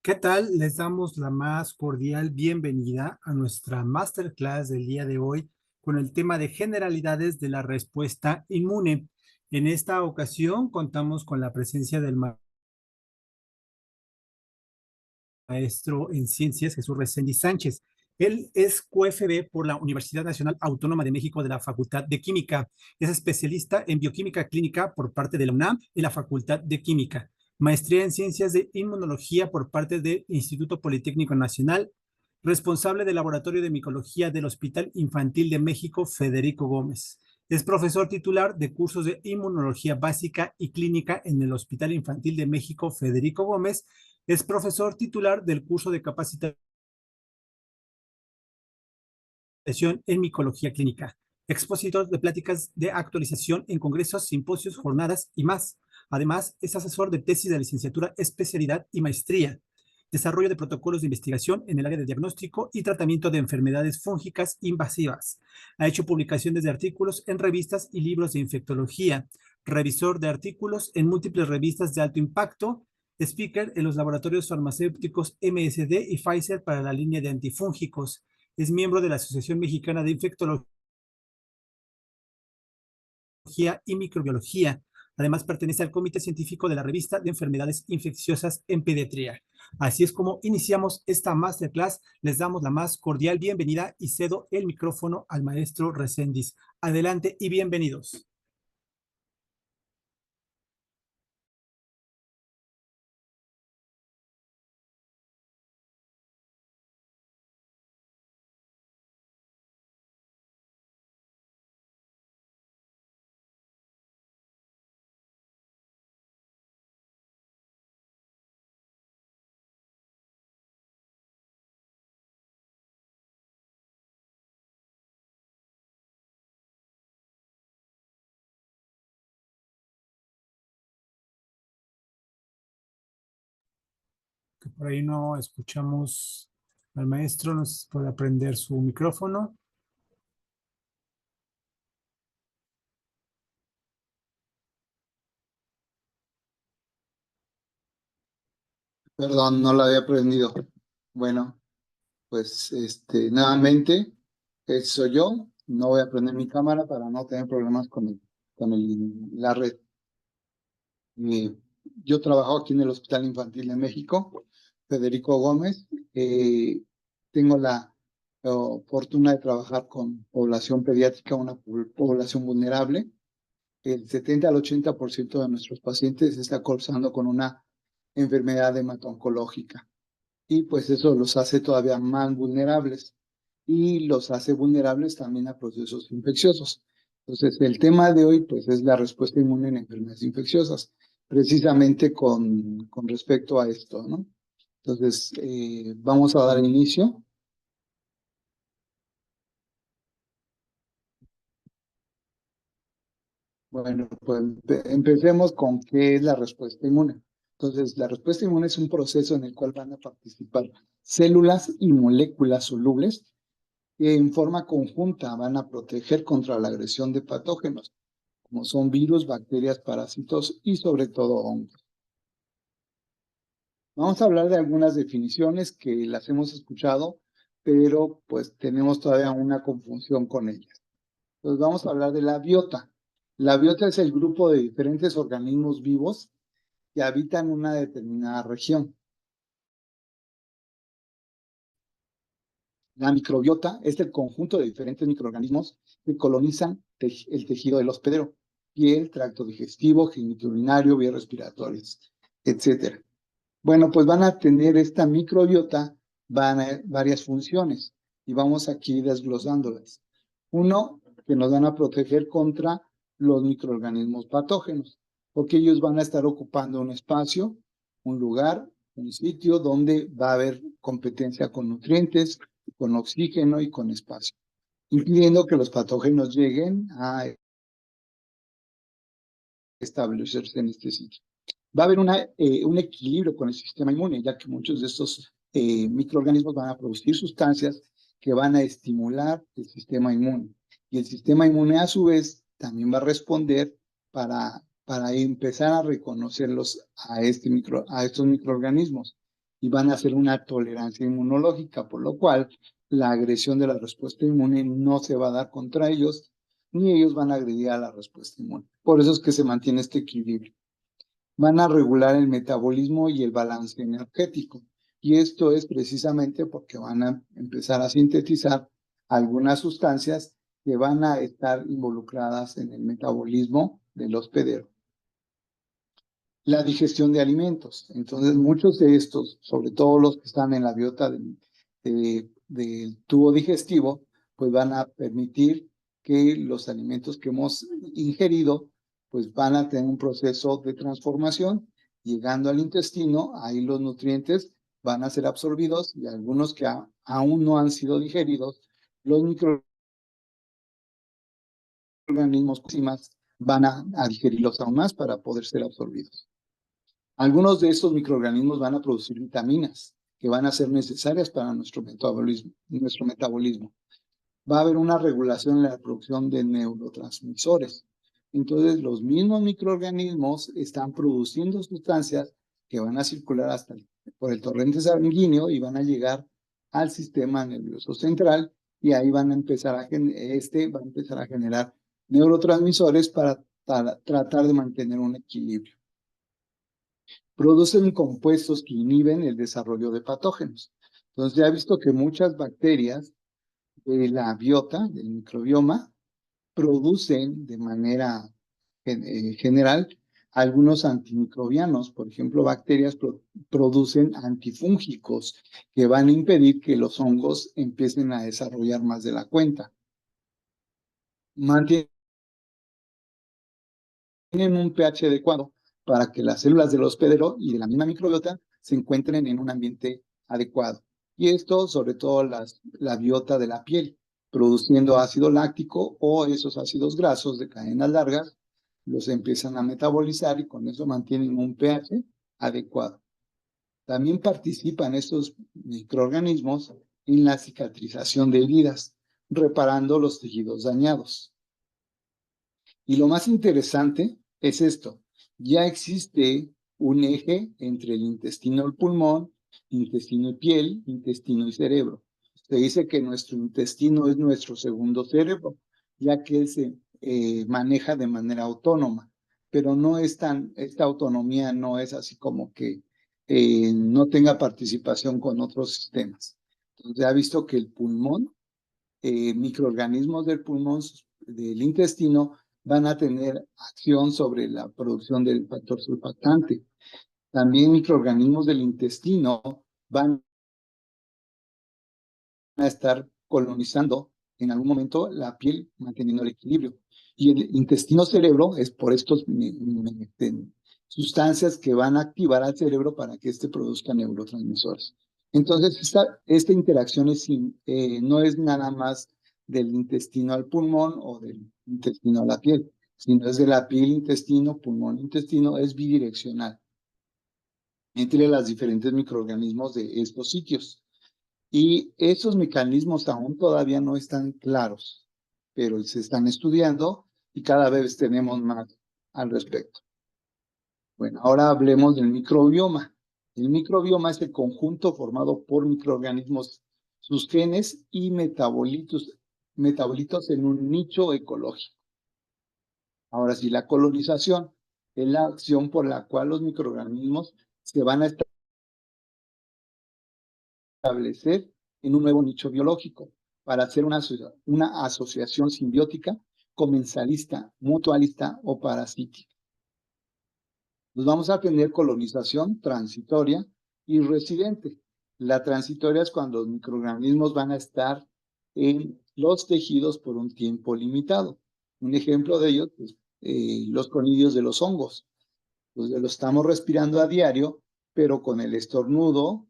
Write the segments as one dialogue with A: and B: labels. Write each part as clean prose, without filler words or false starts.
A: ¿Qué tal? Les damos la más cordial bienvenida a nuestra masterclass del día de hoy con el tema de generalidades de la respuesta inmune. En esta ocasión contamos con la presencia del maestro en ciencias Jesús Reséndiz Sánchez. Él es QFB por la Universidad Nacional Autónoma de México de la Facultad de Química. Es especialista en bioquímica clínica por parte de la UNAM y la Facultad de Química. Maestría en ciencias de inmunología por parte del Instituto Politécnico Nacional. Responsable del Laboratorio de Micología del Hospital Infantil de México, Federico Gómez. Es profesor titular de cursos de inmunología básica y clínica en el Hospital Infantil de México, Federico Gómez. Es profesor titular del curso de capacitación en micología clínica, expositor de pláticas de actualización en congresos, simposios, jornadas y más. Además, es asesor de tesis de licenciatura, especialidad y maestría. Desarrollo de protocolos de investigación en el área de diagnóstico y tratamiento de enfermedades fúngicas invasivas. Ha hecho publicaciones de artículos en revistas y libros de infectología. Revisor de artículos en múltiples revistas de alto impacto. Speaker en los laboratorios farmacéuticos MSD y Pfizer para la línea de antifúngicos. Es miembro de la Asociación Mexicana de Infectología y Microbiología. Además, pertenece al Comité Científico de la Revista de Enfermedades Infecciosas en Pediatría. Así es como iniciamos esta masterclass. Les damos la más cordial bienvenida y cedo el micrófono al maestro Reséndiz. Adelante y bienvenidos. Que por ahí no escuchamos al maestro, nos puede prender su micrófono.
B: Perdón, no lo había aprendido. Bueno, pues nuevamente, soy yo. No voy a prender mi cámara para no tener problemas la red. Yo trabajo aquí en el Hospital Infantil de México, Federico Gómez. Tengo la fortuna de trabajar con población pediátrica, una población vulnerable. El 70 al 80% de nuestros pacientes está colapsando con una enfermedad hemato-oncológica. Y pues eso los hace todavía más vulnerables y los hace vulnerables también a procesos infecciosos. Entonces, el tema de hoy pues es la respuesta inmune en enfermedades infecciosas, precisamente con respecto a esto, ¿no? Entonces, vamos a dar inicio. Bueno, pues empecemos con qué es la respuesta inmune. Entonces, la respuesta inmune es un proceso en el cual van a participar células y moléculas solubles que en forma conjunta van a proteger contra la agresión de patógenos, como son virus, bacterias, parásitos y sobre todo hongos. Vamos a hablar de algunas definiciones que las hemos escuchado, pero pues tenemos todavía una confusión con ellas. Entonces vamos a hablar de la biota. La biota es el grupo de diferentes organismos vivos que habitan una determinada región. La microbiota es el conjunto de diferentes microorganismos que colonizan el tejido del hospedero, piel, tracto digestivo, genitourinario, vías respiratorias, etc. Bueno, pues van a tener esta microbiota varias funciones y vamos aquí desglosándolas. Uno, que nos van a proteger contra los microorganismos patógenos, porque ellos van a estar ocupando un espacio, un lugar, un sitio donde va a haber competencia con nutrientes, con oxígeno y con espacio, impidiendo que los patógenos lleguen a establecerse en este sitio. Va a haber un equilibrio con el sistema inmune, ya que muchos de estos microorganismos van a producir sustancias que van a estimular el sistema inmune. Y el sistema inmune, a su vez, también va a responder para empezar a reconocerlos a estos microorganismos. y van a hacer una tolerancia inmunológica, por lo cual la agresión de la respuesta inmune no se va a dar contra ellos, ni ellos van a agredir a la respuesta inmune. Por eso es que se mantiene este equilibrio. Van a regular el metabolismo y el balance energético. Y esto es precisamente porque van a empezar a sintetizar algunas sustancias que van a estar involucradas en el metabolismo del hospedero. La digestión de alimentos. Entonces, muchos de estos, sobre todo los que están en la biota del tubo digestivo, pues van a permitir que los alimentos que hemos ingerido, pues van a tener un proceso de transformación, llegando al intestino, ahí los nutrientes van a ser absorbidos y algunos que aún no han sido digeridos, los microorganismos van a digerirlos aún más para poder ser absorbidos. Algunos de estos microorganismos van a producir vitaminas que van a ser necesarias para nuestro metabolismo. Va a haber una regulación en la producción de neurotransmisores. Entonces, los mismos microorganismos están produciendo sustancias que van a circular por el torrente sanguíneo y van a llegar al sistema nervioso central y ahí van a empezar va a empezar a generar neurotransmisores para tratar de mantener un equilibrio. Producen compuestos que inhiben el desarrollo de patógenos. Entonces, ya he visto que muchas bacterias de la biota, del microbioma, producen de manera general algunos antimicrobianos. Por ejemplo, bacterias producen antifúngicos que van a impedir que los hongos empiecen a desarrollar más de la cuenta. Mantienen un pH adecuado para que las células del hospedero y de la misma microbiota se encuentren en un ambiente adecuado. Y esto, sobre todo la biota de la piel, produciendo ácido láctico o esos ácidos grasos de cadenas largas, los empiezan a metabolizar y con eso mantienen un pH adecuado. También participan estos microorganismos en la cicatrización de heridas, reparando los tejidos dañados. Y lo más interesante es esto. Ya existe un eje entre el intestino y el pulmón, intestino y piel, intestino y cerebro. Se dice que nuestro intestino es nuestro segundo cerebro, ya que él se maneja de manera autónoma, pero esta autonomía no es así como que no tenga participación con otros sistemas. Entonces, ha visto que el pulmón, microorganismos del pulmón, del intestino, van a tener acción sobre la producción del factor surfactante. También microorganismos del intestino van a estar colonizando en algún momento la piel, manteniendo el equilibrio. Y el intestino cerebro es por estas sustancias que van a activar al cerebro para que éste produzca neurotransmisores. Entonces, esta interacción no es nada más del intestino al pulmón o del intestino a la piel, sino es de la piel, intestino, pulmón, intestino, es bidireccional entre los diferentes microorganismos de estos sitios. Y esos mecanismos aún todavía no están claros, pero se están estudiando y cada vez tenemos más al respecto. Bueno, ahora hablemos del microbioma. El microbioma es el conjunto formado por microorganismos, sus genes y metabolitos en un nicho ecológico. Ahora sí, la colonización es la acción por la cual los microorganismos se van a establecer en un nuevo nicho biológico para hacer una asociación simbiótica, comensalista, mutualista o parasítica. Nos vamos a tener colonización transitoria y residente. La transitoria es cuando los microorganismos van a estar en los tejidos por un tiempo limitado. Un ejemplo de ello es los conidios de los hongos. Los estamos respirando a diario, pero con el estornudo,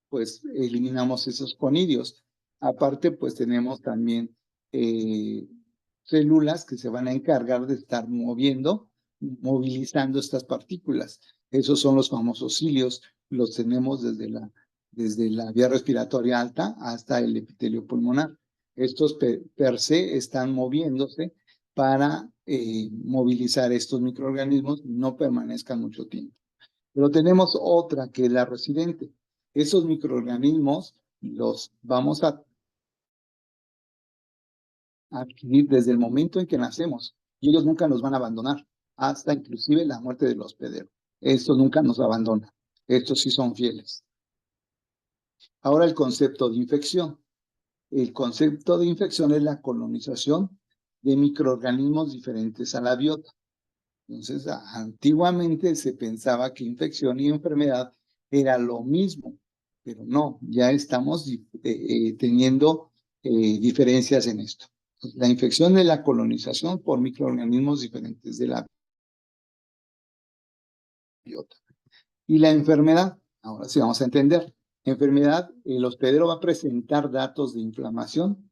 B: pues eliminamos esos conidios. Aparte, pues tenemos también células que se van a encargar de estar movilizando estas partículas. Esos son los famosos cilios, los tenemos desde la vía respiratoria alta hasta el epitelio pulmonar. Estos per se están moviéndose para movilizar estos microorganismos y no permanezcan mucho tiempo. Pero tenemos otra que es la residente. Esos microorganismos los vamos a adquirir desde el momento en que nacemos y ellos nunca nos van a abandonar, hasta inclusive la muerte del hospedero. Estos nunca nos abandonan, estos sí son fieles. Ahora el concepto de infección. El concepto de infección es la colonización de microorganismos diferentes a la biota. Entonces, antiguamente se pensaba que infección y enfermedad era lo mismo, pero no, ya estamos teniendo diferencias en esto. La infección es la colonización por microorganismos diferentes de la biota. Y la enfermedad, ahora sí vamos a entender. Enfermedad, el hospedero va a presentar datos de inflamación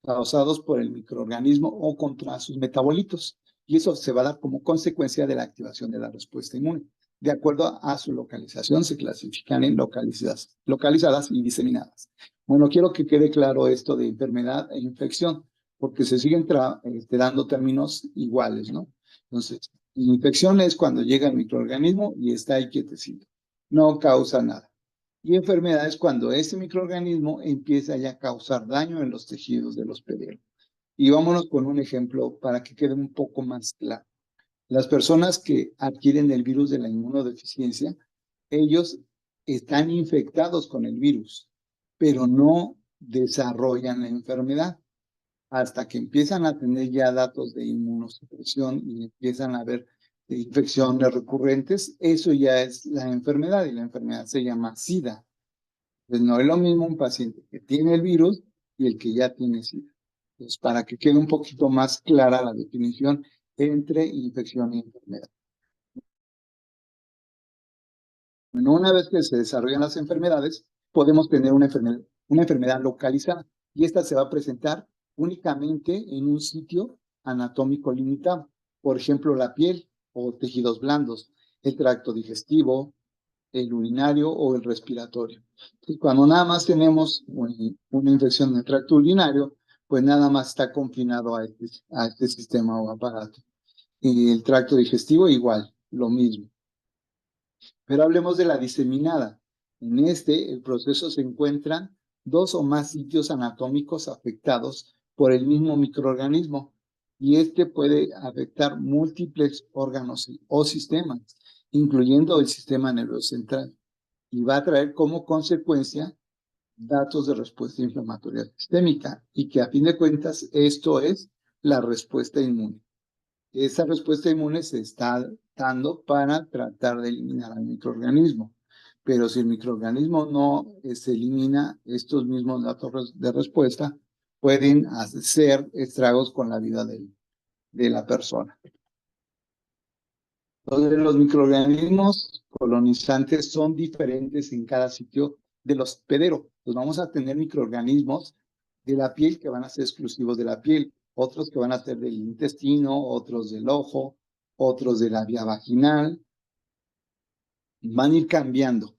B: causados por el microorganismo o contra sus metabolitos. Y eso se va a dar como consecuencia de la activación de la respuesta inmune. De acuerdo a su localización, se clasifican en localizadas y diseminadas. Bueno, quiero que quede claro esto de enfermedad e infección, porque se siguen dando términos iguales, ¿no? Entonces, infección es cuando llega el microorganismo y está ahí quietecito. No causa nada. Y enfermedad es cuando ese microorganismo empieza ya a causar daño en los tejidos del hospedero. Y vámonos con un ejemplo para que quede un poco más claro. Las personas que adquieren el virus de la inmunodeficiencia, ellos están infectados con el virus, pero no desarrollan la enfermedad hasta que empiezan a tener ya datos de inmunosupresión y empiezan a ver infecciones recurrentes. Eso ya es la enfermedad y la enfermedad se llama SIDA. Pues no es lo mismo un paciente que tiene el virus y el que ya tiene SIDA. Entonces, para que quede un poquito más clara la definición entre infección y enfermedad. Bueno, una vez que se desarrollan las enfermedades, podemos tener una enfermedad localizada y esta se va a presentar únicamente en un sitio anatómico limitado. Por ejemplo, la piel o tejidos blandos, el tracto digestivo, el urinario o el respiratorio. Entonces, cuando nada más tenemos una infección en el tracto urinario, pues nada más está confinado a este sistema o aparato. Y el tracto digestivo igual, lo mismo. Pero hablemos de la diseminada. En el proceso se encuentran dos o más sitios anatómicos afectados por el mismo microorganismo y este puede afectar múltiples órganos o sistemas, incluyendo el sistema nervioso central, y va a traer como consecuencia datos de respuesta inflamatoria sistémica y que a fin de cuentas esto es la respuesta inmune. Esa respuesta inmune se está dando para tratar de eliminar al microorganismo. Pero si el microorganismo no se elimina, estos mismos datos de respuesta pueden hacer estragos con la vida de la persona. Entonces, los microorganismos colonizantes son diferentes en cada sitio del hospedero. Pues vamos a tener microorganismos de la piel que van a ser exclusivos de la piel, otros que van a ser del intestino, otros del ojo, otros de la vía vaginal. Van a ir cambiando.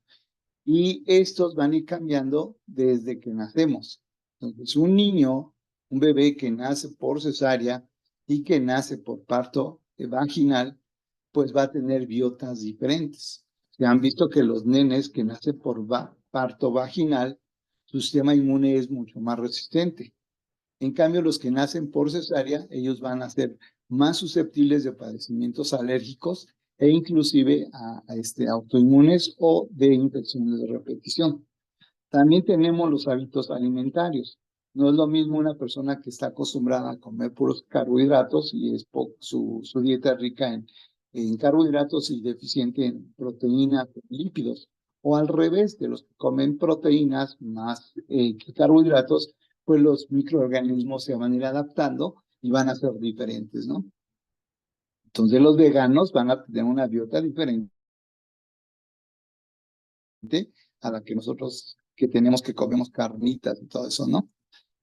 B: Y estos van a ir cambiando desde que nacemos. Entonces, un niño, un bebé que nace por cesárea y que nace por parto vaginal, pues va a tener biotas diferentes. Se han visto que los nenes que nacen por parto vaginal, su sistema inmune es mucho más resistente. En cambio, los que nacen por cesárea, ellos van a ser más susceptibles de padecimientos alérgicos e inclusive a autoinmunes o de infecciones de repetición. También tenemos los hábitos alimentarios. No es lo mismo una persona que está acostumbrada a comer puros carbohidratos y su dieta es rica en carbohidratos y deficiente en proteínas y lípidos. O al revés, de los que comen proteínas más que carbohidratos, pues los microorganismos se van a ir adaptando y van a ser diferentes, ¿no? Entonces los veganos van a tener una dieta diferente a la que nosotros que tenemos que comemos carnitas y todo eso, ¿no?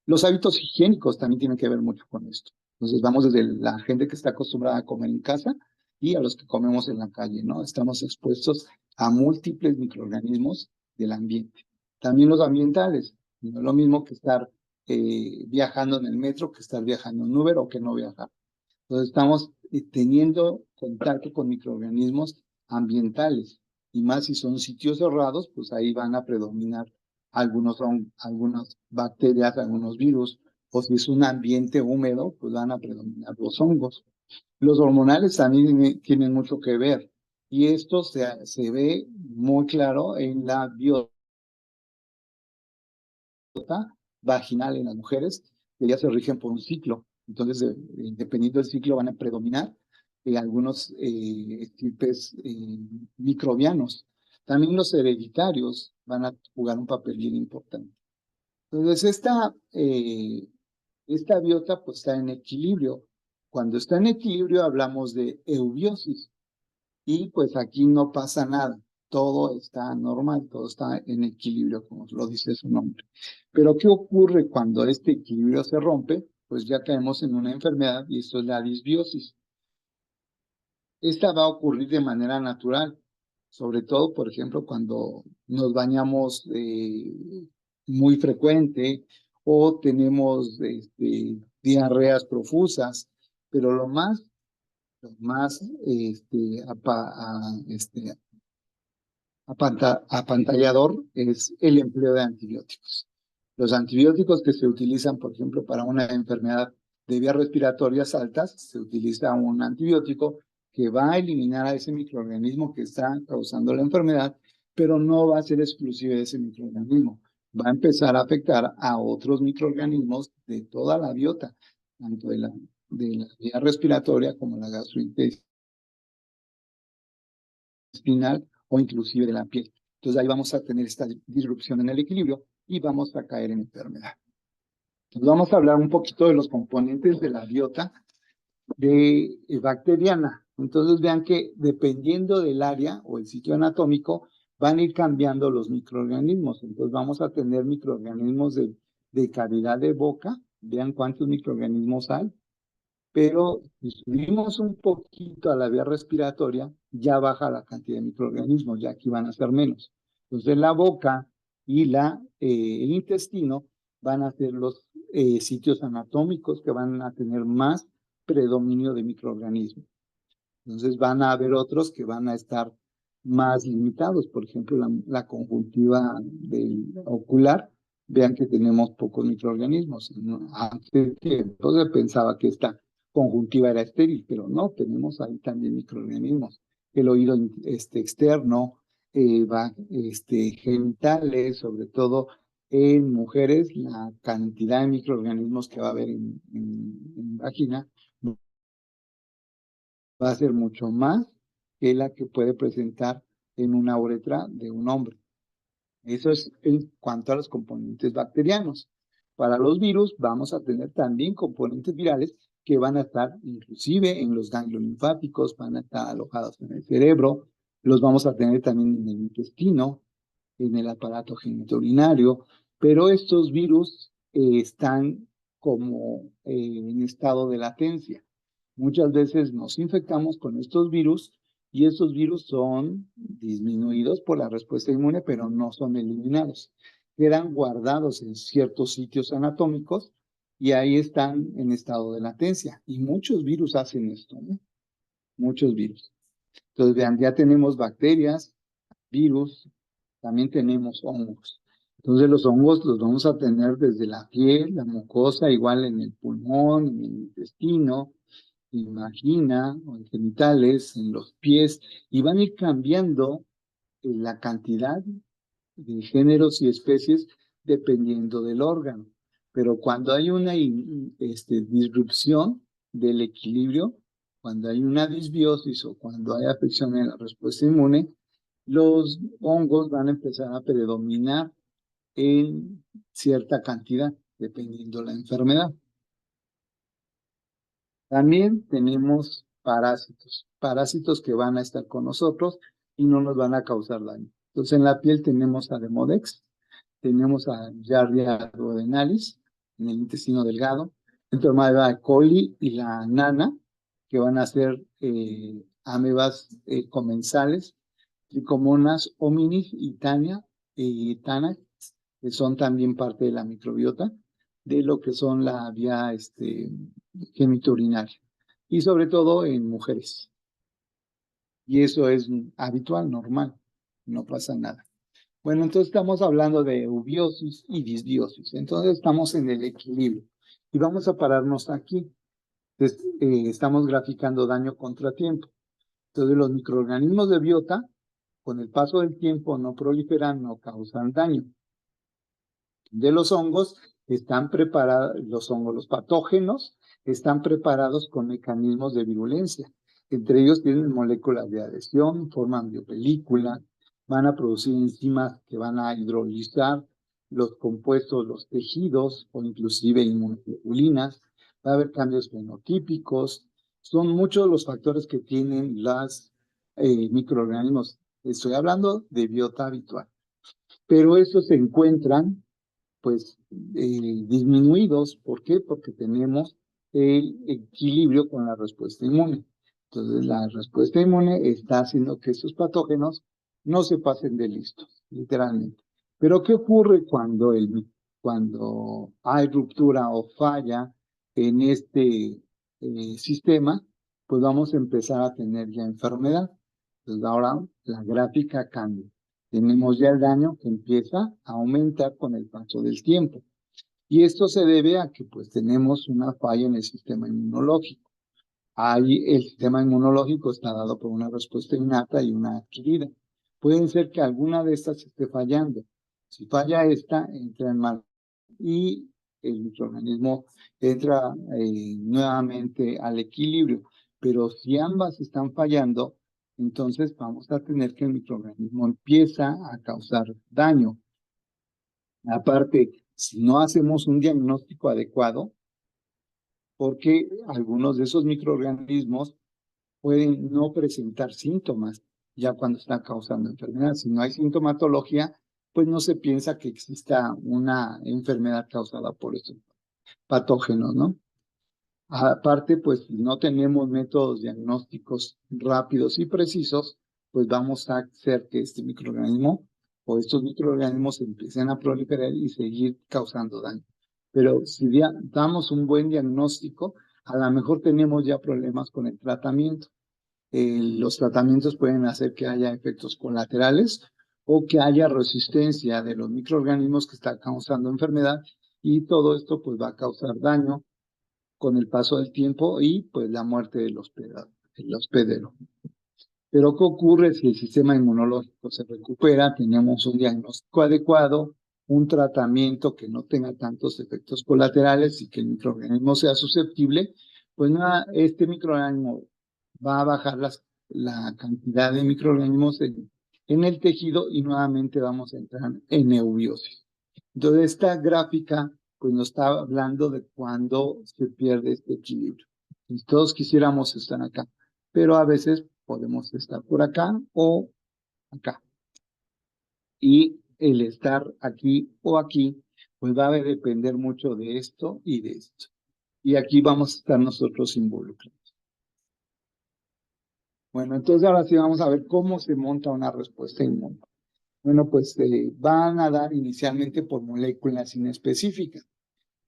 B: Los hábitos higiénicos también tienen que ver mucho con esto. Entonces vamos desde la gente que está acostumbrada a comer en casa y a los que comemos en la calle, ¿no? Estamos expuestos a múltiples microorganismos del ambiente. También los ambientales. No es lo mismo que estar viajando en el metro que estar viajando en Uber o que no viajar. Entonces estamos teniendo contacto con microorganismos ambientales. y más si son sitios cerrados, pues ahí van a predominar algunas bacterias, algunos virus, o si es un ambiente húmedo, pues van a predominar los hongos. Los hormonales también tienen mucho que ver, y esto se ve muy claro en la biota vaginal en las mujeres, que ya se rigen por un ciclo. Entonces, dependiendo del ciclo, van a predominar algunos tipos microbianos. También los hereditarios van a jugar un papel bien importante. Entonces, esta biota pues está en equilibrio. Cuando está en equilibrio hablamos de eubiosis. Y pues aquí no pasa nada, todo está normal, todo está en equilibrio, como lo dice su nombre. Pero ¿qué ocurre cuando este equilibrio se rompe? Pues ya caemos en una enfermedad y esto es la disbiosis. Esta va a ocurrir de manera natural, sobre todo, por ejemplo, cuando nos bañamos muy frecuente o tenemos diarreas profusas, pero lo más apantallador es el empleo de antibióticos. Los antibióticos que se utilizan, por ejemplo, para una enfermedad de vías respiratorias altas, se utiliza un antibiótico que va a eliminar a ese microorganismo que está causando la enfermedad, pero no va a ser exclusivo de ese microorganismo. Va a empezar a afectar a otros microorganismos de toda la biota, tanto de la vía respiratoria como la gastrointestinal o inclusive de la piel. Entonces ahí vamos a tener esta disrupción en el equilibrio y vamos a caer en enfermedad. Entonces vamos a hablar un poquito de los componentes de la biota bacteriana. Entonces vean que dependiendo del área o el sitio anatómico van a ir cambiando los microorganismos. Entonces vamos a tener microorganismos de cavidad de boca. Vean cuántos microorganismos hay. Pero si subimos un poquito a la vía respiratoria, ya baja la cantidad de microorganismos, ya aquí van a ser menos. Entonces la boca y el intestino van a ser los sitios anatómicos que van a tener más predominio de microorganismos. Entonces van a haber otros que van a estar más limitados, por ejemplo, la conjuntiva ocular, vean que tenemos pocos microorganismos. Antes tiempo se pensaba que esta conjuntiva era estéril, pero no, tenemos ahí también microorganismos. El oído externo, genitales, sobre todo en mujeres, la cantidad de microorganismos que va a haber en vagina va a ser mucho más que la que puede presentar en una uretra de un hombre. Eso es en cuanto a los componentes bacterianos. Para los virus vamos a tener también componentes virales que van a estar inclusive en los ganglios linfáticos, van a estar alojados en el cerebro, los vamos a tener también en el intestino, en el aparato genitourinario, pero estos virus están como en estado de latencia. Muchas veces nos infectamos con estos virus y estos virus son disminuidos por la respuesta inmune, pero no son eliminados. Quedan guardados en ciertos sitios anatómicos y ahí están en estado de latencia. Y muchos virus hacen esto, ¿no? Muchos virus. Entonces, vean, ya tenemos bacterias, virus, también tenemos hongos. Entonces, los hongos los vamos a tener desde la piel, la mucosa, igual en el pulmón, en el intestino, imagina, o en genitales, en los pies, y van a ir cambiando la cantidad de géneros y especies dependiendo del órgano. Pero cuando hay una disrupción del equilibrio, cuando hay una disbiosis o cuando hay afección en la respuesta inmune, los hongos van a empezar a predominar en cierta cantidad, dependiendo la enfermedad. También tenemos parásitos que van a estar con nosotros y no nos van a causar daño. Entonces, en la piel tenemos a Demodex, tenemos a Giardia duodenalis, en el intestino delgado, Entomycete E. coli y la nana, que van a ser amebas comensales, Trichomonas hominis y Tanax, que son también parte de la microbiota, de lo que son la vía genitourinaria, y sobre todo en mujeres. Y eso es habitual, normal. no pasa nada. Bueno, entonces estamos hablando de eubiosis y disbiosis. Entonces estamos en el equilibrio. Y vamos a pararnos aquí. Entonces, estamos graficando daño contra tiempo. Entonces los microorganismos de biota, con el paso del tiempo, no proliferan, no causan daño. De los hongos, están preparados, los patógenos, están preparados con mecanismos de virulencia. Entre ellos tienen moléculas de adhesión, forman biopelícula, van a producir enzimas que van a hidrolizar los compuestos, los tejidos o inclusive inmunoglobulinas. Va a haber cambios fenotípicos. Son muchos los factores que tienen los microorganismos. Estoy hablando de biota habitual. Pero estos se encuentran pues disminuidos. ¿Por qué? Porque tenemos el equilibrio con la respuesta inmune. Entonces, la respuesta inmune está haciendo que estos patógenos no se pasen de listos, literalmente. Pero, ¿qué ocurre cuando hay ruptura o falla en este sistema? Pues vamos a empezar a tener ya enfermedad. Entonces, ahora la gráfica cambia. Tenemos ya el daño que empieza a aumentar con el paso del tiempo. Y esto se debe a que pues tenemos una falla en el sistema inmunológico. Ahí el sistema inmunológico está dado por una respuesta innata y una adquirida. Pueden ser que alguna de estas esté fallando. Si falla esta, entra en mal y el microorganismo entra nuevamente al equilibrio. Pero si ambas están fallando, entonces vamos a tener que el microorganismo empieza a causar daño. Aparte, si no hacemos un diagnóstico adecuado, porque algunos de esos microorganismos pueden no presentar síntomas ya cuando están causando enfermedad. Si no hay sintomatología, pues no se piensa que exista una enfermedad causada por estos patógenos, ¿no? Aparte, pues si no tenemos métodos diagnósticos rápidos y precisos, pues vamos a hacer que este microorganismo o estos microorganismos empiecen a proliferar y seguir causando daño. Pero si damos un buen diagnóstico, a lo mejor tenemos ya problemas con el tratamiento. Los tratamientos pueden hacer que haya efectos colaterales o que haya resistencia de los microorganismos que están causando enfermedad, y todo esto pues va a causar daño con el paso del tiempo y pues la muerte del hospedero. Pero ¿qué ocurre si el sistema inmunológico se recupera? Tenemos un diagnóstico adecuado, un tratamiento que no tenga tantos efectos colaterales y que el microorganismo sea susceptible, pues nada, este microorganismo va a bajar la cantidad de microorganismos en el tejido y nuevamente vamos a entrar en eubiosis. Entonces, esta gráfica pues nos está hablando de cuando se pierde este equilibrio. Y todos quisiéramos estar acá, pero a veces podemos estar por acá o acá. Y el estar aquí o aquí, pues va a depender mucho de esto y de esto. Y aquí vamos a estar nosotros involucrados. Bueno, entonces ahora sí vamos a ver cómo se monta una respuesta inmune. Bueno, pues van a dar inicialmente por moléculas inespecíficas.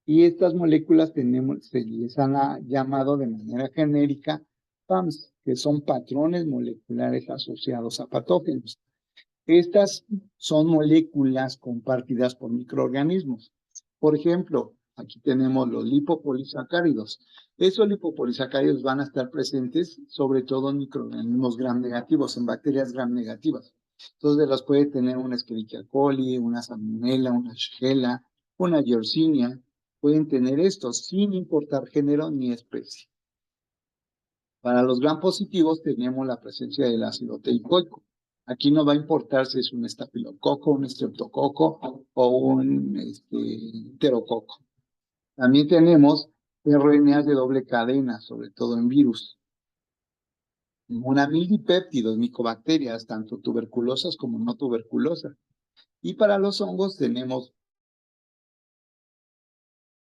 B: Y estas moléculas se les han llamado de manera genérica PAMs, que son patrones moleculares asociados a patógenos. Estas son moléculas compartidas por microorganismos. Por ejemplo, aquí tenemos los lipopolisacáridos. Esos lipopolisacáridos van a estar presentes sobre todo en microorganismos gram negativos, en bacterias gram negativas. Entonces las puede tener una Escherichia coli, una Salmonella, una Shigella, una Yersinia. Pueden tener estos sin importar género ni especie. Para los gram positivos tenemos la presencia del ácido teicoico. Aquí no va a importar si es un estafilococo, un estreptococo o un enterococo. También tenemos RNAs de doble cadena, sobre todo en virus. Una milipéptidos, micobacterias, tanto tuberculosas como no tuberculosas. Y para los hongos tenemos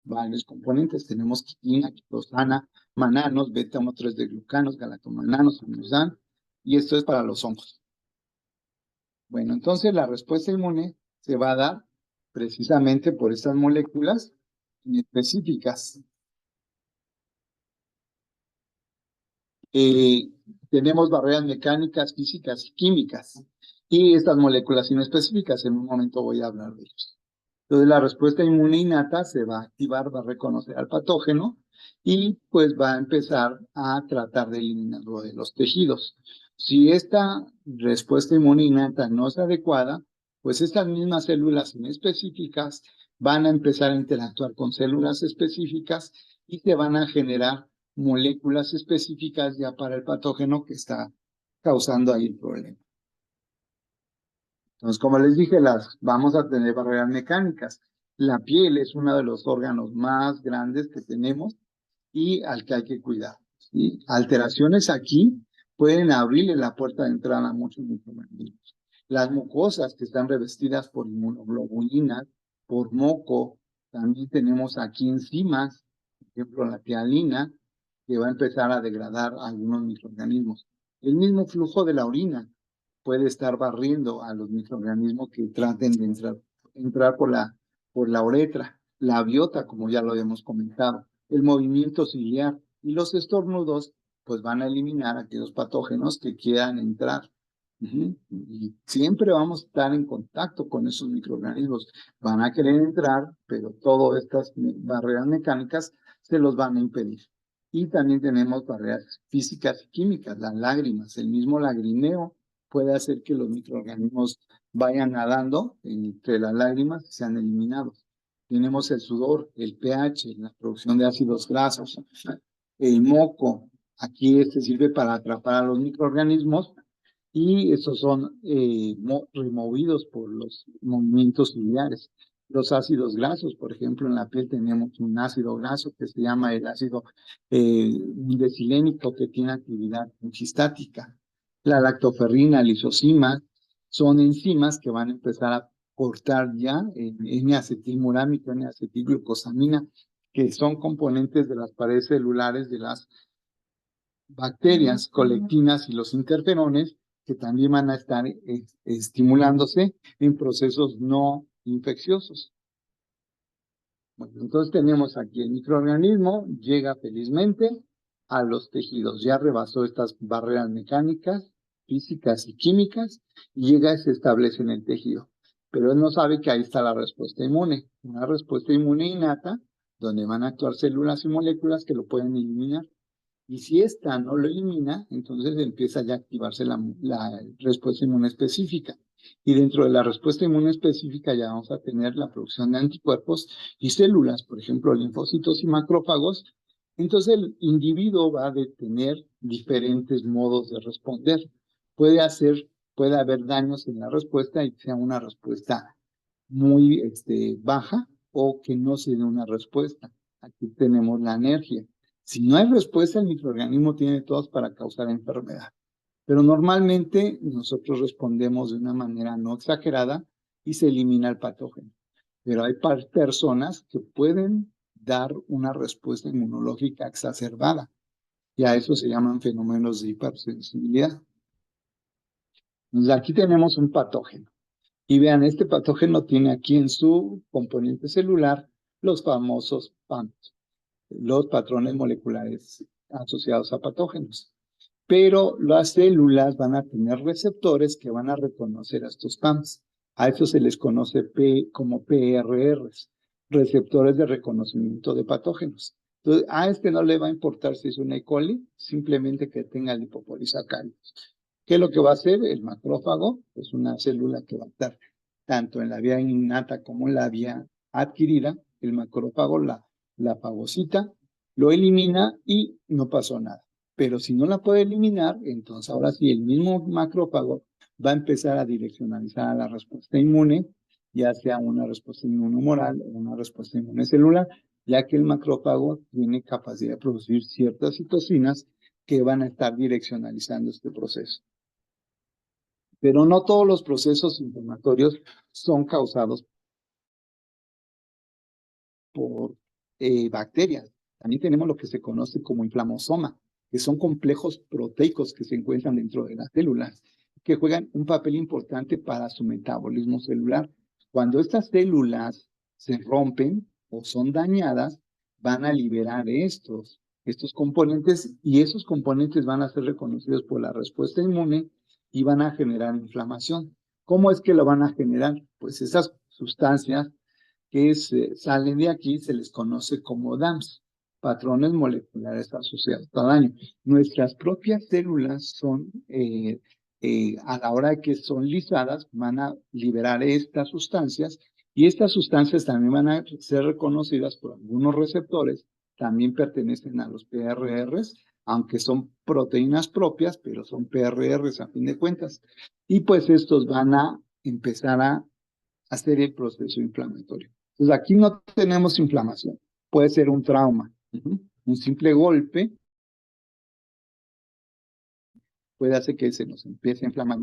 B: varios componentes. Tenemos quitina, quitosana, mananos, beta-1,3 de glucanos, galactomananos, aminosan, y esto es para los hongos. Bueno, entonces la respuesta inmune se va a dar precisamente por estas moléculas específicas. Tenemos barreras mecánicas, físicas y químicas. y estas moléculas inespecíficas. En un momento voy a hablar de ellos. Entonces la respuesta inmune innata se va a activar, va a reconocer al patógeno y pues va a empezar a tratar de eliminarlo de los tejidos. Si esta respuesta inmune innata no es adecuada, pues estas mismas células inespecíficas van a empezar a interactuar con células específicas y se van a generar moléculas específicas ya para el patógeno que está causando ahí el problema. Entonces, como les dije, vamos a tener barreras mecánicas. La piel es uno de los órganos más grandes que tenemos y al que hay que cuidar, ¿sí? Alteraciones aquí pueden abrirle la puerta de entrada a muchos microorganismos. Las mucosas que están revestidas por inmunoglobulinas, por moco, también tenemos aquí enzimas, por ejemplo la tialina, que va a empezar a degradar algunos microorganismos. El mismo flujo de la orina puede estar barriendo a los microorganismos que traten de entrar por la uretra, la biota, como ya lo habíamos comentado, el movimiento ciliar y los estornudos, pues van a eliminar aquellos patógenos que quieran entrar. Y siempre vamos a estar en contacto con esos microorganismos. Van a querer entrar, pero todas estas barreras mecánicas se los van a impedir. Y también tenemos barreras físicas y químicas, las lágrimas, el mismo lagrimeo puede hacer que los microorganismos vayan nadando entre las lágrimas y sean eliminados. Tenemos el sudor, el pH, la producción de ácidos grasos, el moco. Aquí este sirve para atrapar a los microorganismos y estos son removidos por los movimientos ciliares. Los ácidos grasos, por ejemplo, en la piel tenemos un ácido graso que se llama el ácido desilénico que tiene actividad antistática. La lactoferrina, lisozima, son enzimas que van a empezar a cortar ya N-acetilmurámico, N-acetilglucosamina, que son componentes de las paredes celulares de las bacterias, colectinas y los interferones, que también van a estar estimulándose en procesos no infecciosos. Bueno, entonces tenemos aquí el microorganismo, llega felizmente a los tejidos, ya rebasó estas barreras mecánicas, físicas y químicas, y llega y se establece en el tejido. Pero él no sabe que ahí está la respuesta inmune, una respuesta inmune innata, donde van a actuar células y moléculas que lo pueden eliminar. Y si esta no lo elimina, entonces empieza ya a activarse la respuesta inmune específica. Y dentro de la respuesta inmune específica ya vamos a tener la producción de anticuerpos y células, por ejemplo, linfocitos y macrófagos. Entonces el individuo va a tener diferentes modos de responder. Puede haber daños en la respuesta y que sea una respuesta muy baja o que no se dé una respuesta. Aquí tenemos la alergia. Si no hay respuesta, el microorganismo tiene todas para causar enfermedad. Pero normalmente nosotros respondemos de una manera no exagerada y se elimina el patógeno. Pero hay personas que pueden dar una respuesta inmunológica exacerbada. Y a eso se llaman fenómenos de hipersensibilidad. Entonces aquí tenemos un patógeno. Y vean, este patógeno tiene aquí en su componente celular los famosos PAMs, los patrones moleculares asociados a patógenos. Pero las células van a tener receptores que van a reconocer a estos PAMs. A eso se les conoce como PRRs, receptores de reconocimiento de patógenos. Entonces, a este no le va a importar si es un E. coli, simplemente que tenga lipopolisacáridos. ¿Qué es lo que va a hacer? El macrófago es una célula que va a estar tanto en la vía innata como en la vía adquirida. El macrófago la fagocita, lo elimina y no pasó nada. Pero si no la puede eliminar, entonces ahora sí el mismo macrófago va a empezar a direccionalizar a la respuesta inmune, ya sea una respuesta inmunohumoral o una respuesta inmune celular, ya que el macrófago tiene capacidad de producir ciertas citocinas que van a estar direccionalizando este proceso. Pero no todos los procesos inflamatorios son causados por bacterias. También tenemos lo que se conoce como inflamosoma, que son complejos proteicos que se encuentran dentro de las células, que juegan un papel importante para su metabolismo celular. Cuando estas células se rompen o son dañadas, van a liberar estos componentes y esos componentes van a ser reconocidos por la respuesta inmune y van a generar inflamación. ¿Cómo es que lo van a generar? Pues esas sustancias que salen de aquí se les conoce como DAMs, patrones moleculares asociados al daño. Nuestras propias células son, a la hora de que son lisadas, van a liberar estas sustancias y estas sustancias también van a ser reconocidas por algunos receptores, también pertenecen a los PRRs, aunque son proteínas propias, pero son PRRs a fin de cuentas. Y pues estos van a empezar a hacer el proceso inflamatorio. Entonces aquí no tenemos inflamación, puede ser un trauma, un simple golpe puede hacer que se nos empiece a inflamar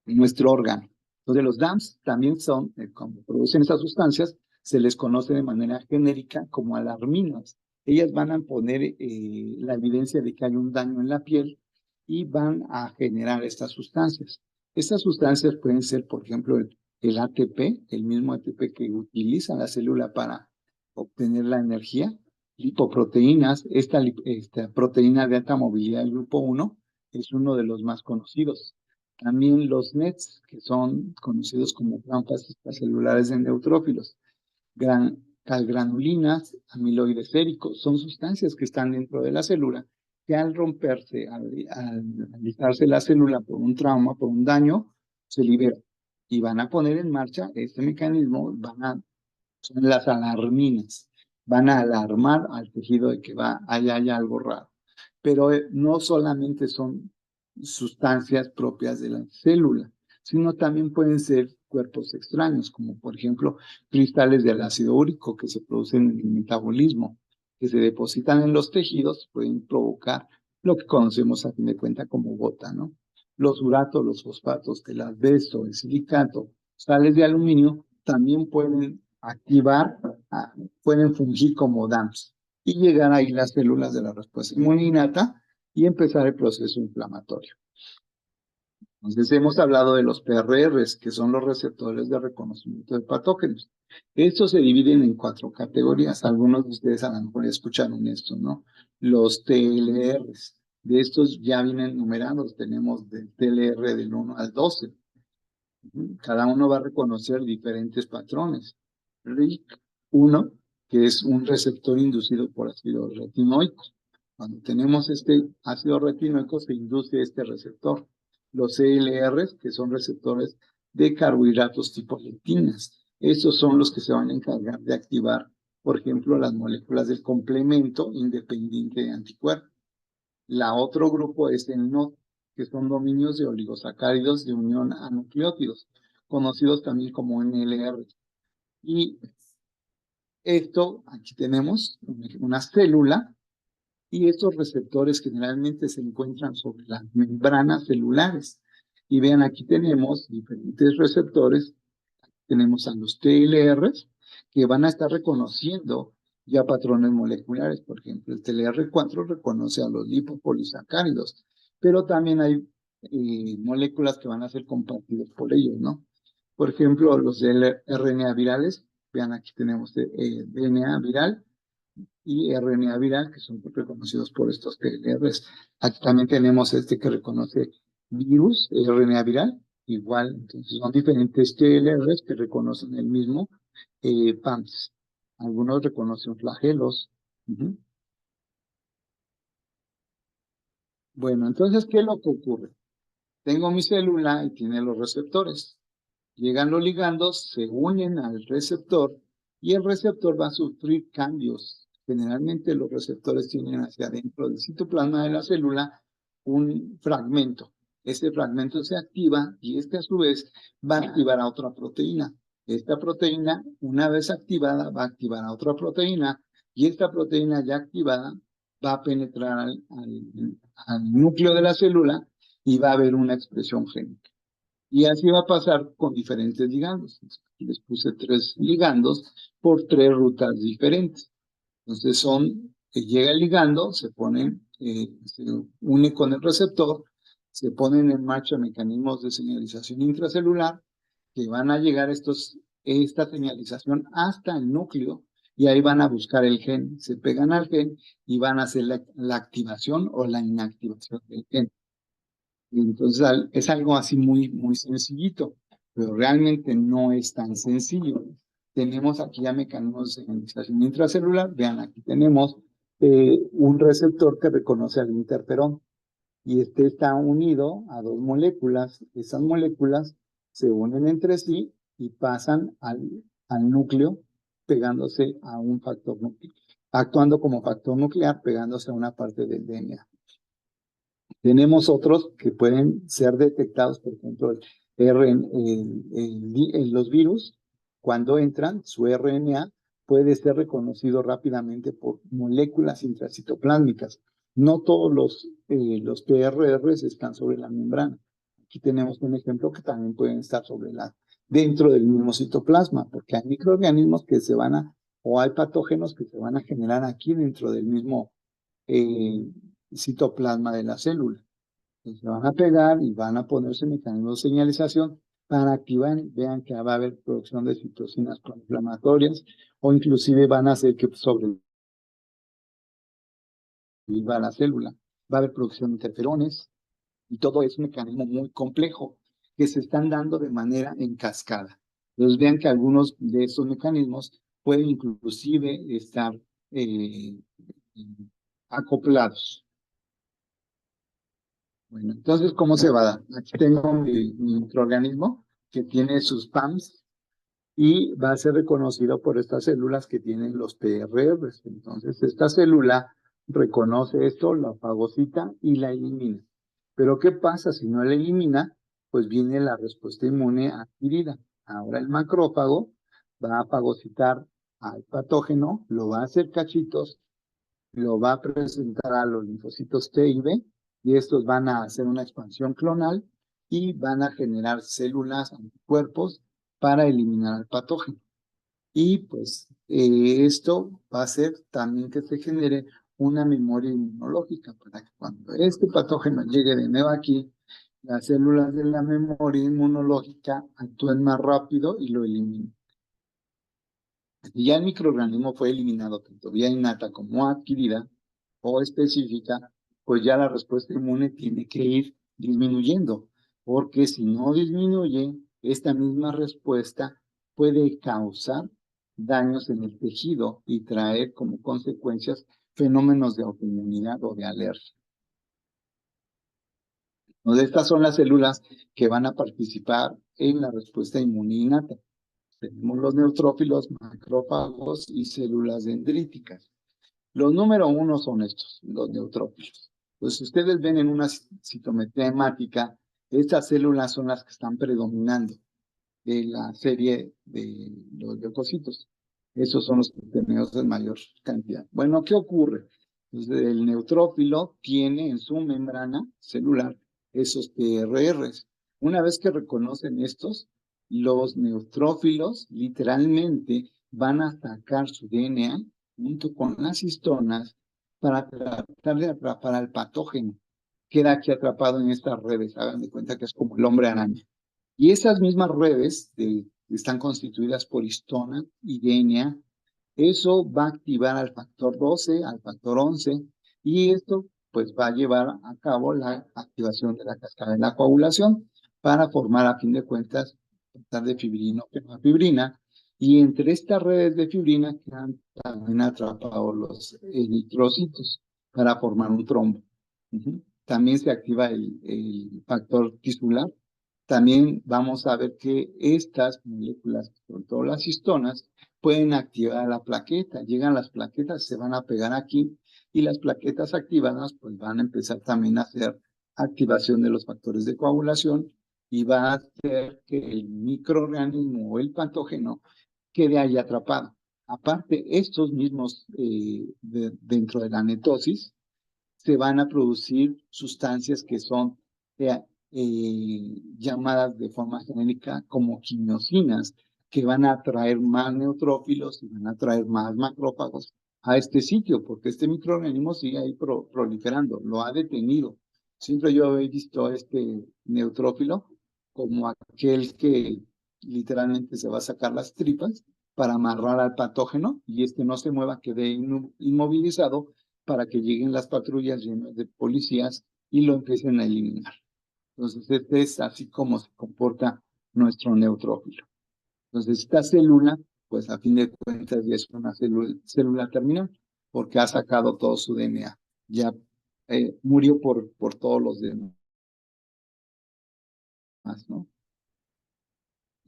B: nuestro órgano. Entonces los DAMs también son, como producen esas sustancias, se les conoce de manera genérica como alarminas. Ellas van a poner la evidencia de que hay un daño en la piel y van a generar estas sustancias. Estas sustancias pueden ser, por ejemplo, el ATP, el mismo ATP que utiliza la célula para obtener la energía, lipoproteínas, esta proteína de alta movilidad del grupo 1 es uno de los más conocidos. También los NETs, que son conocidos como trampas extracelulares de neutrófilos, calgranulinas, amiloides séricos, son sustancias que están dentro de la célula que al romperse, al alisarse la célula por un trauma, por un daño, se liberan y van a poner en marcha este mecanismo, son las alarminas, van a alarmar al tejido de que hay algo raro. Pero no solamente son sustancias propias de la célula, sino también pueden ser cuerpos extraños, como por ejemplo cristales del ácido úrico que se producen en el metabolismo, que se depositan en los tejidos, pueden provocar lo que conocemos a fin de cuentas como gota, ¿no? Los uratos, los fosfatos, el asbesto, el silicato, sales de aluminio, también pueden activar, pueden fungir como DAMs y llegar ahí las células de la respuesta inmune innata y empezar el proceso inflamatorio. Entonces hemos hablado de los PRRs, que son los receptores de reconocimiento de patógenos. Estos se dividen en 4 categorías. Algunos de ustedes a lo mejor escucharon esto, ¿no? Los TLRs. De estos ya vienen numerados. Tenemos del TLR del 1 al 12. Cada uno va a reconocer diferentes patrones. RIC1, que es un receptor inducido por ácido retinoico. Cuando tenemos este ácido retinoico, se induce este receptor. Los CLRs, que son receptores de carbohidratos tipo lectinas. Estos son los que se van a encargar de activar, por ejemplo, las moléculas del complemento independiente de anticuerpos. La otro grupo es el NOD, que son dominios de oligosacáridos de unión a nucleótidos, conocidos también como NLR. Y esto, aquí tenemos una célula, y estos receptores generalmente se encuentran sobre las membranas celulares. Y vean, aquí tenemos diferentes receptores. Tenemos a los TLRs, que van a estar reconociendo ya patrones moleculares. Por ejemplo, el TLR4 reconoce a los lipopolisacáridos, pero también hay moléculas que van a ser compartidas por ellos, ¿no? Por ejemplo, los de RNA virales, vean, aquí tenemos DNA viral y RNA viral, que son reconocidos por estos TLRs. Aquí también tenemos este que reconoce virus, RNA viral, igual, entonces son diferentes TLRs que reconocen el mismo PAMS. Algunos reconocen flagelos. Bueno, entonces, ¿qué es lo que ocurre? Tengo mi célula y tiene los receptores. Llegan los ligandos, se unen al receptor y el receptor va a sufrir cambios. Generalmente los receptores tienen hacia adentro del citoplasma de la célula un fragmento. Este fragmento se activa y este a su vez va a activar a otra proteína. Esta proteína, una vez activada, va a activar a otra proteína y esta proteína ya activada va a penetrar al núcleo de la célula y va a haber una expresión génica. Y así va a pasar con diferentes ligandos. Aquí les puse 3 ligandos por 3 rutas diferentes. Entonces llega el ligando, se une con el receptor, se ponen en marcha mecanismos de señalización intracelular que van a llegar esta señalización hasta el núcleo y ahí van a buscar el gen, se pegan al gen y van a hacer la activación o la inactivación del gen. Entonces es algo así muy, muy sencillito, pero realmente no es tan sencillo. Tenemos aquí ya mecanismos de señalización intracelular. Vean, aquí tenemos un receptor que reconoce al interferón y este está unido a dos moléculas. Esas moléculas se unen entre sí y pasan al núcleo pegándose a un factor nuclear, actuando como factor nuclear pegándose a una parte del DNA. Tenemos otros que pueden ser detectados, por ejemplo, los virus, cuando entran, su RNA puede ser reconocido rápidamente por moléculas intracitoplásmicas. No todos los PRRs están sobre la membrana. Aquí tenemos un ejemplo que también pueden estar dentro del mismo citoplasma, porque hay microorganismos que o hay patógenos que se van a generar aquí dentro del mismo eh, citoplasma de la célula. Se van a pegar y van a ponerse mecanismos de señalización para activar, vean que va a haber producción de citocinas proinflamatorias o inclusive van a hacer que sobreviva la célula. Va a haber producción de interferones y todo es un mecanismo muy complejo que se están dando de manera en cascada. Entonces vean que algunos de estos mecanismos pueden inclusive estar eh, acoplados. Bueno, entonces, ¿cómo se va a dar? Aquí tengo mi microorganismo que tiene sus PAMs y va a ser reconocido por estas células que tienen los PRRs. Entonces, esta célula reconoce esto, la fagocita y la elimina. Pero, ¿qué pasa si no la elimina? Pues viene la respuesta inmune adquirida. Ahora el macrófago va a fagocitar al patógeno, lo va a hacer cachitos, lo va a presentar a los linfocitos T y B, y estos van a hacer una expansión clonal y van a generar células, anticuerpos, para eliminar al patógeno. Y pues esto va a hacer también que se genere una memoria inmunológica para que cuando este patógeno llegue de nuevo aquí, las células de la memoria inmunológica actúen más rápido y lo eliminen. Y ya el microorganismo fue eliminado tanto vía innata como adquirida o específica, pues ya la respuesta inmune tiene que ir disminuyendo, porque si no disminuye, esta misma respuesta puede causar daños en el tejido y traer como consecuencias fenómenos de autoinmunidad o de alergia. Entonces, estas son las células que van a participar en la respuesta inmune innata. Tenemos los neutrófilos, macrófagos y células dendríticas. Los número uno son estos, los neutrófilos. Pues si ustedes ven en una citometría hemática, estas células son las que están predominando de la serie de los leucocitos. Esos son los que tenemos en mayor cantidad. Bueno, ¿qué ocurre? Entonces, el neutrófilo tiene en su membrana celular esos PRRs. Una vez que reconocen estos, los neutrófilos literalmente van a atacar su DNA junto con las histonas para tratar de atrapar al patógeno. Queda aquí atrapado en estas redes. Hagan de cuenta que es como el hombre araña. Y esas mismas redes están constituidas por histona y DNA. Eso va a activar al factor 12, al factor 11, y esto pues va a llevar a cabo la activación de la cascada de la coagulación para formar a fin de cuentas de fibrina o fenofibrina. Y entre estas redes de fibrina quedan también atrapados los eritrocitos para formar un trombo. También se activa el factor tisular. También vamos a ver que estas moléculas, sobre todo las histonas, pueden activar la plaqueta. Llegan las plaquetas, se van a pegar aquí y las plaquetas activadas pues van a empezar también a hacer activación de los factores de coagulación y va a hacer que el microorganismo o el patógeno quede ahí atrapado. Aparte, estos mismos dentro de la netosis se van a producir sustancias que son llamadas de forma genérica como quimiosinas, que van a atraer más neutrófilos y van a atraer más macrófagos a este sitio, porque este microorganismo sigue ahí proliferando, lo ha detenido. Siempre yo he visto a este neutrófilo como aquel que literalmente se va a sacar las tripas para amarrar al patógeno y este no se mueva, quede inmovilizado para que lleguen las patrullas llenas de policías y lo empiecen a eliminar. Entonces, este es así como se comporta nuestro neutrófilo. Entonces, esta célula, pues a fin de cuentas ya es una célula terminal, porque ha sacado todo su DNA. Ya murió por todos los demás, ¿no?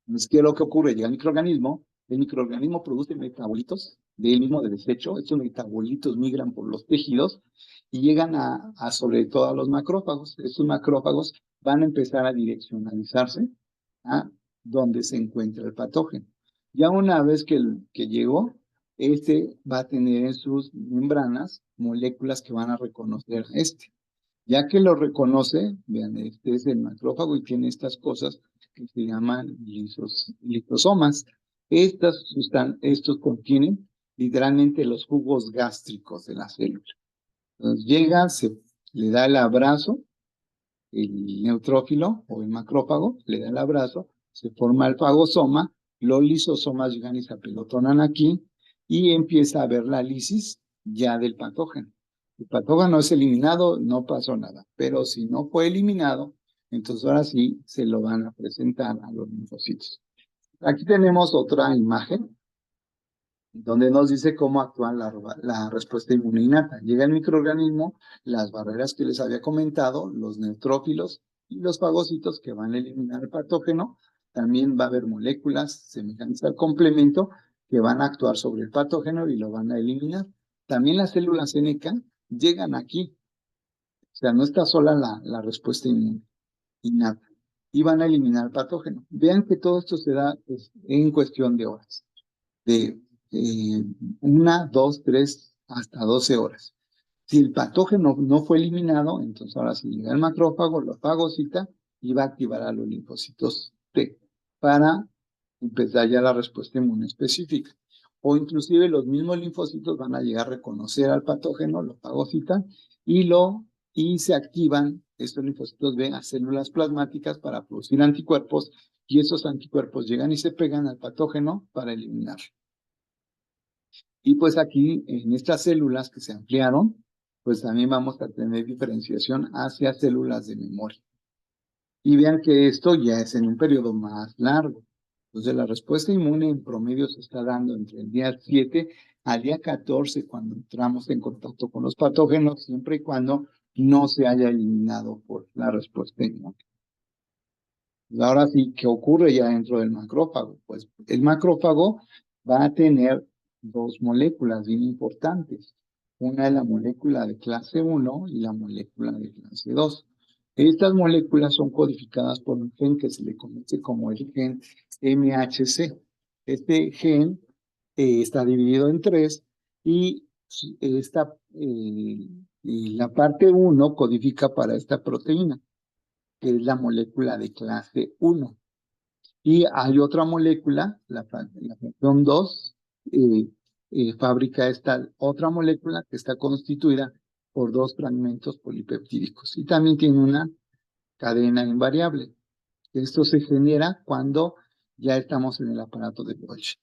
B: Entonces, ¿qué es lo que ocurre? Llega el microorganismo produce metabolitos de él mismo de desecho, estos metabolitos migran por los tejidos y llegan a sobre todo a los macrófagos. Estos macrófagos van a empezar a direccionalizarse a donde se encuentra el patógeno. Ya una vez que llegó, este va a tener en sus membranas moléculas que van a reconocer a este. Ya que lo reconoce, vean, este es el macrófago y tiene estas cosas que se llaman lisosomas. Estos contienen literalmente los jugos gástricos de la célula. Entonces llega, le da el abrazo, el neutrófilo o el macrófago, le da el abrazo, se forma el fagosoma, los lisosomas llegan y se apelotonan aquí y empieza a haber la lisis ya del patógeno. El patógeno es eliminado, no pasó nada, pero si no fue eliminado, entonces ahora sí se lo van a presentar a los linfocitos. Aquí tenemos otra imagen donde nos dice cómo actúa la respuesta inmune innata. Llega el microorganismo, las barreras que les había comentado, los neutrófilos y los fagocitos que van a eliminar el patógeno. También va a haber moléculas semejantes al complemento que van a actuar sobre el patógeno y lo van a eliminar. También las células NK llegan aquí. O sea, no está sola la respuesta inmune innata. Y van a eliminar el patógeno. Vean que todo esto se da en cuestión de horas. De 1, 2, 3, hasta 12 horas. Si el patógeno no fue eliminado, entonces ahora sí llega el macrófago, lo fagocita y va a activar a los linfocitos T para empezar ya la respuesta inmune específica. O inclusive los mismos linfocitos van a llegar a reconocer al patógeno, lo fagocitan y se activan estos linfocitos B a células plasmáticas para producir anticuerpos y esos anticuerpos llegan y se pegan al patógeno para eliminarlo. Y pues aquí, en estas células que se ampliaron, pues también vamos a tener diferenciación hacia células de memoria. Y vean que esto ya es en un periodo más largo. Entonces, la respuesta inmune en promedio se está dando entre el día 7 al día 14 cuando entramos en contacto con los patógenos, siempre y cuando no se haya eliminado por la respuesta inmune. Ahora sí, ¿qué ocurre ya dentro del macrófago? Pues el macrófago va a tener dos moléculas bien importantes. Una es la molécula de clase 1 y la molécula de clase 2. Estas moléculas son codificadas por un gen que se le conoce como el gen MHC. Este gen está dividido en tres y la parte 1 codifica para esta proteína, que es la molécula de clase 1. Y hay otra molécula, la función 2, fabrica esta otra molécula que está constituida por dos fragmentos polipeptídicos. Y también tiene una cadena invariable. Esto se genera cuando ya estamos en el aparato de Golgi.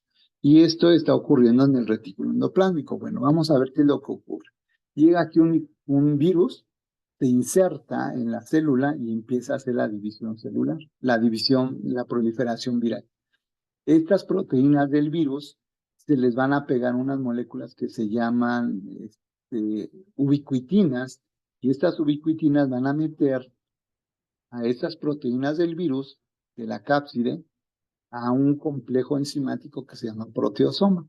B: Y esto está ocurriendo en el retículo endoplásmico. Bueno, vamos a ver qué es lo que ocurre. Llega aquí un virus, se inserta en la célula y empieza a hacer la división celular, la proliferación viral. Estas proteínas del virus se les van a pegar unas moléculas que se llaman ubiquitinas, y estas ubiquitinas van a meter a esas proteínas del virus, de la cápside, a un complejo enzimático que se llama proteosoma.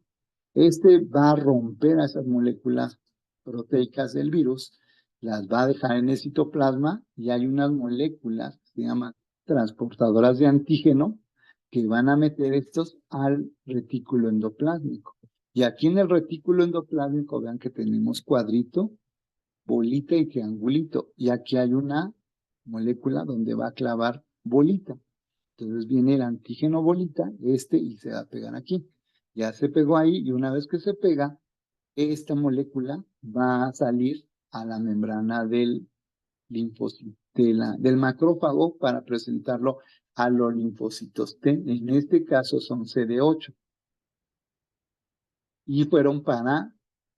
B: Este va a romper a esas moléculas proteicas del virus, las va a dejar en el citoplasma y hay unas moléculas que se llaman transportadoras de antígeno que van a meter estos al retículo endoplásmico. Y aquí en el retículo endoplásmico vean que tenemos cuadrito, bolita y triangulito. Y aquí hay una molécula donde va a clavar bolita. Entonces viene el antígeno bolita, y se va a pegar aquí. Ya se pegó ahí y una vez que se pega, esta molécula va a salir a la membrana del linfocito, del macrófago para presentarlo a los linfocitos T. En este caso son CD8. Y fueron para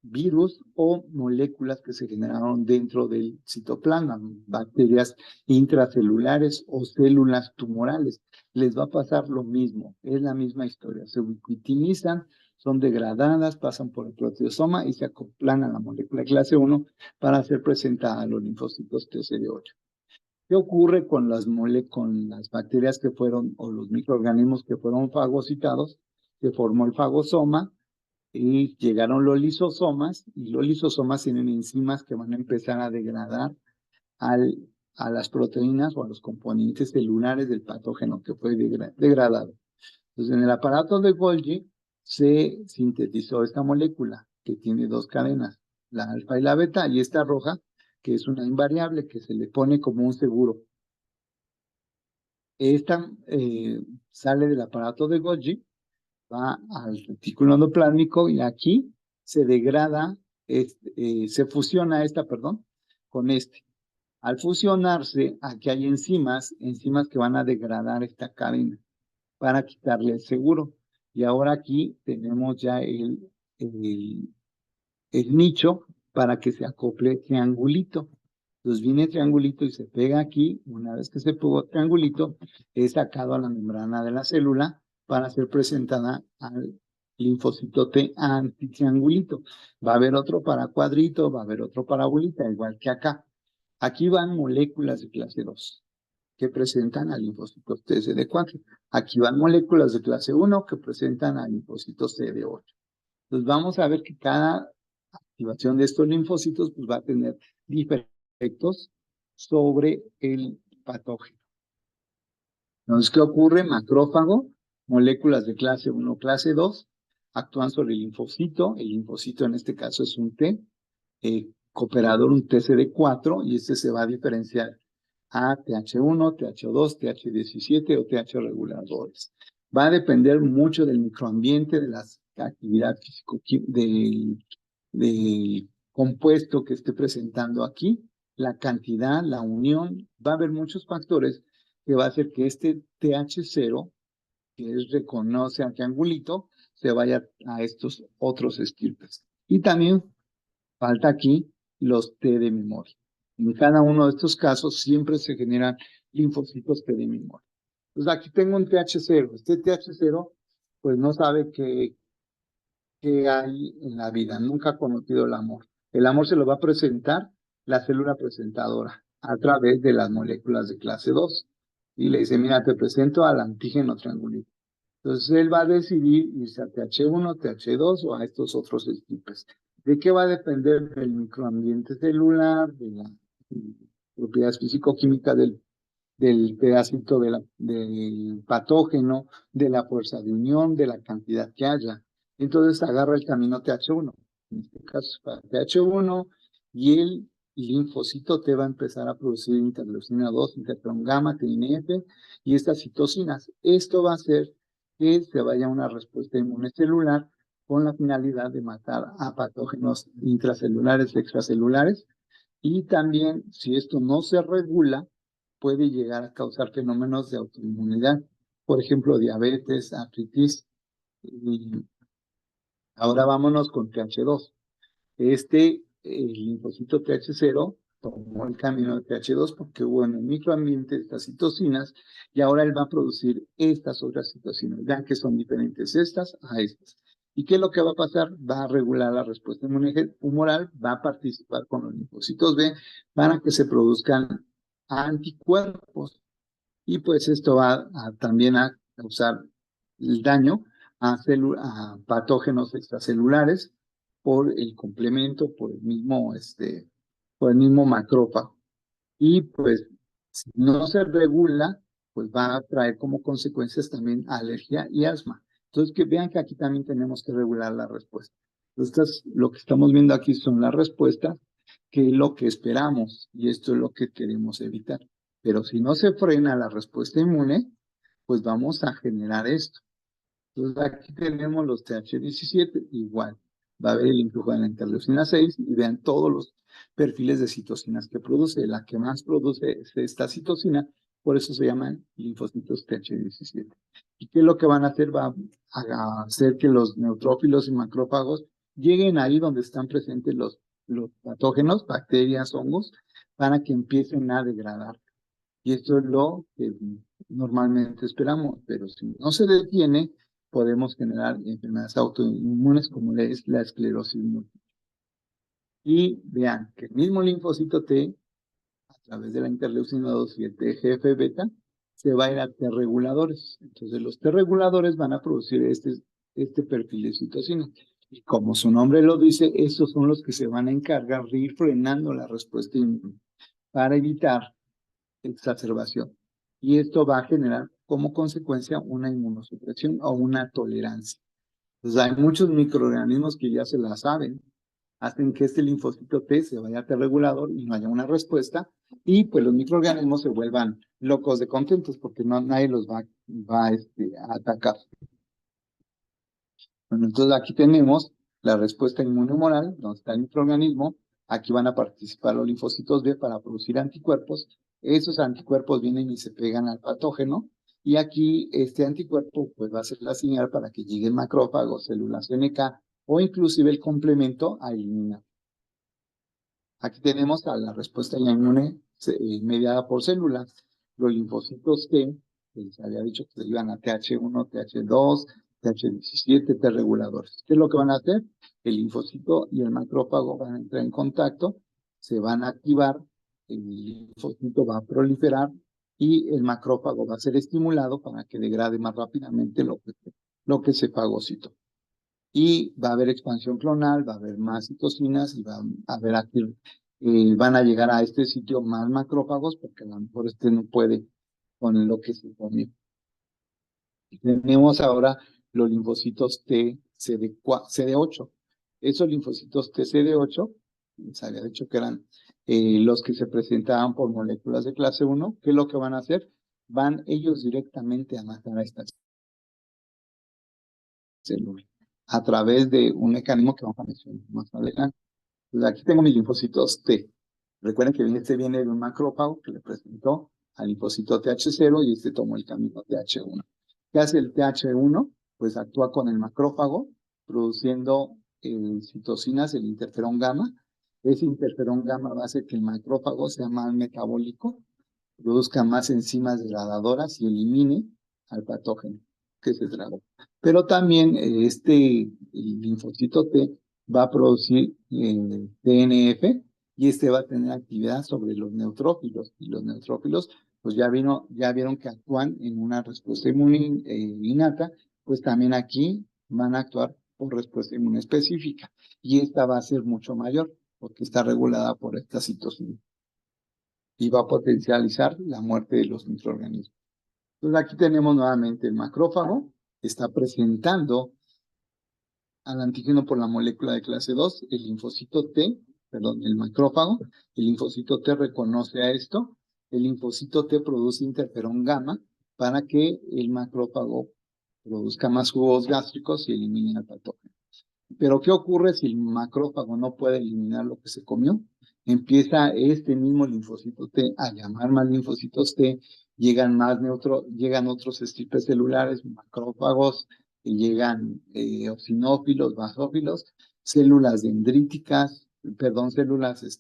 B: virus o moléculas que se generaron dentro del citoplasma, bacterias intracelulares o células tumorales. Les va a pasar lo mismo, es la misma historia. Se ubiquitinizan, son degradadas, pasan por el proteosoma y se acoplan a la molécula de clase 1 para ser presentada a los linfocitos TCD8. ¿Qué ocurre con con las bacterias que fueron, o los microorganismos que fueron fagocitados? Se formó el fagosoma y llegaron los lisosomas, y los lisosomas tienen enzimas que van a empezar a degradar a las proteínas o a los componentes celulares del patógeno que fue degradado. Entonces, en el aparato de Golgi se sintetizó esta molécula que tiene dos cadenas, la alfa y la beta, y esta roja, que es una invariable que se le pone como un seguro. Esta sale del aparato de Golgi, va al retículo endoplásmico y aquí se degrada, se fusiona con este. Al fusionarse, aquí hay enzimas que van a degradar esta cadena para quitarle el seguro. Y ahora aquí tenemos ya el nicho para que se acople triangulito. Entonces viene triangulito y se pega aquí. Una vez que se pegó triangulito, es sacado a la membrana de la célula para ser presentada al linfocito T antitriangulito. Va a haber otro para cuadrito, va a haber otro para bolita, igual que acá. Aquí van moléculas de clase 2 que presentan al linfocito TCD4. Aquí van moléculas de clase 1 que presentan al linfocito CD8. Entonces vamos a ver que cada activación de estos linfocitos pues, va a tener diferentes efectos sobre el patógeno. Entonces, ¿qué ocurre? Macrófago, moléculas de clase 1, clase 2, actúan sobre el linfocito en este caso es un T, cooperador un TCD4, y este se va a diferenciar a TH1, TH2, TH17 o TH reguladores. Va a depender mucho del microambiente, de la actividad físico del compuesto que esté presentando aquí, la cantidad, la unión. Va a haber muchos factores que va a hacer que este TH0, que reconoce al triangulito, se vaya a estos otros estirpes. Y también falta aquí los T de memoria. En cada uno de estos casos siempre se generan linfocitos T de memoria. Entonces aquí tengo un TH0. Este TH0 pues no sabe qué hay en la vida. Nunca ha conocido el amor. El amor se lo va a presentar la célula presentadora a través de las moléculas de clase 2. Y le dice, mira, te presento al antígeno triangulito. Entonces él va a decidir irse a TH1, TH2 o a estos otros esquipes. ¿De qué va a depender? Del microambiente celular, de las propiedades físico-químicas del pedacito del patógeno, de la fuerza de unión, de la cantidad que haya. Entonces agarra el camino TH1, en este caso es para TH1, y el linfocito T va a empezar a producir interleucina 2, interferón gamma, TNF, y estas citocinas. Esto va a hacer que se vaya a una respuesta inmunecelular con la finalidad de matar a patógenos intracelulares, extracelulares, y también, si esto no se regula, puede llegar a causar fenómenos de autoinmunidad, por ejemplo, diabetes, artritis. Y ahora vámonos con TH2. El linfocito TH0 tomó el camino de TH2 porque hubo en el microambiente estas citocinas y ahora él va a producir estas otras citocinas. Vean que son diferentes estas a estas. ¿Y qué es lo que va a pasar? Va a regular la respuesta humoral, va a participar con los linfocitos B para que se produzcan anticuerpos. Y pues esto va también a causar el daño a patógenos extracelulares por el complemento, por el mismo macrófago. Y pues si no se regula, pues va a traer como consecuencias también alergia y asma. Entonces que vean que aquí también tenemos que regular la respuesta. Entonces lo que estamos viendo aquí son las respuestas, que es lo que esperamos y esto es lo que queremos evitar. Pero si no se frena la respuesta inmune, pues vamos a generar esto. Entonces aquí tenemos los TH17, igual. Va a haber el influjo de la interleucina 6 y vean todos los perfiles de citocinas que produce. La que más produce es esta citocina, por eso se llaman linfocitos TH17. ¿Y qué es lo que van a hacer? Va a hacer que los neutrófilos y macrófagos lleguen ahí donde están presentes los patógenos, bacterias, hongos, para que empiecen a degradar. Y esto es lo que normalmente esperamos, pero si no se detiene, podemos generar enfermedades autoinmunes como es la esclerosis múltiple. Y vean que el mismo linfocito T, a través de la interleucina 2 y el TGF-beta, se va a ir a T reguladores. Entonces los T reguladores van a producir este perfil de citocina. Y como su nombre lo dice, estos son los que se van a encargar de ir frenando la respuesta inmune para evitar exacerbación. Y esto va a generar como consecuencia una inmunosupresión o una tolerancia. Entonces hay muchos microorganismos que ya se la saben, hacen que este linfocito T se vaya a T regulador y no haya una respuesta, y pues los microorganismos se vuelvan locos de contentos porque nadie los va a atacar. Bueno, entonces aquí tenemos la respuesta inmunohumoral, donde está el microorganismo. Aquí van a participar los linfocitos B para producir anticuerpos. Esos anticuerpos vienen y se pegan al patógeno. Y aquí este anticuerpo pues va a ser la señal para que llegue el macrófago, células NK o inclusive el complemento a eliminar. Aquí tenemos a la respuesta ya inmune mediada por células. Los linfocitos T, que les había dicho que se iban a TH1, TH2, TH17, T reguladores. ¿Qué es lo que van a hacer? El linfocito y el macrófago van a entrar en contacto, se van a activar, el linfocito va a proliferar y el macrófago va a ser estimulado para que degrade más rápidamente lo que se fagocitó. Y va a haber expansión clonal, va a haber más citocinas y va a haber aquí, van a llegar a este sitio más macrófagos porque a lo mejor este no puede con lo que se comió. Tenemos ahora los linfocitos T CD8. Esos linfocitos T CD8, se había dicho que eran los que se presentaban por moléculas de clase 1. ¿Qué es lo que van a hacer? Van ellos directamente a matar a estas células a través de un mecanismo que vamos a mencionar más adelante. Entonces, aquí tengo mis linfocitos T. Recuerden que este viene de un macrófago que le presentó al linfocito TH0 y este tomó el camino TH1. ¿Qué hace el TH1? Pues actúa con el macrófago, produciendo citocinas, el interferón gamma. Ese interferón gamma va a hacer que el macrófago sea más metabólico, produzca más enzimas degradadoras y elimine al patógeno que se tragó. Pero también el linfocito T va a producir TNF y este va a tener actividad sobre los neutrófilos. Y los neutrófilos, pues ya vieron que actúan en una respuesta inmune innata, pues también aquí van a actuar por respuesta inmune específica. Y esta va a ser mucho mayor porque está regulada por esta citocina y va a potencializar la muerte de los microorganismos. Entonces aquí tenemos nuevamente el macrófago, está presentando al antígeno por la molécula de clase 2, el linfocito T, perdón, el macrófago, el linfocito T reconoce a esto, el linfocito T produce interferón gamma para que el macrófago produzca más jugos gástricos y elimine al patógeno. Pero ¿qué ocurre si el macrófago no puede eliminar lo que se comió? Empieza este mismo linfocito T a llamar más linfocitos T, llegan otros estripes celulares, macrófagos, y llegan eosinófilos, basófilos, células dendríticas, células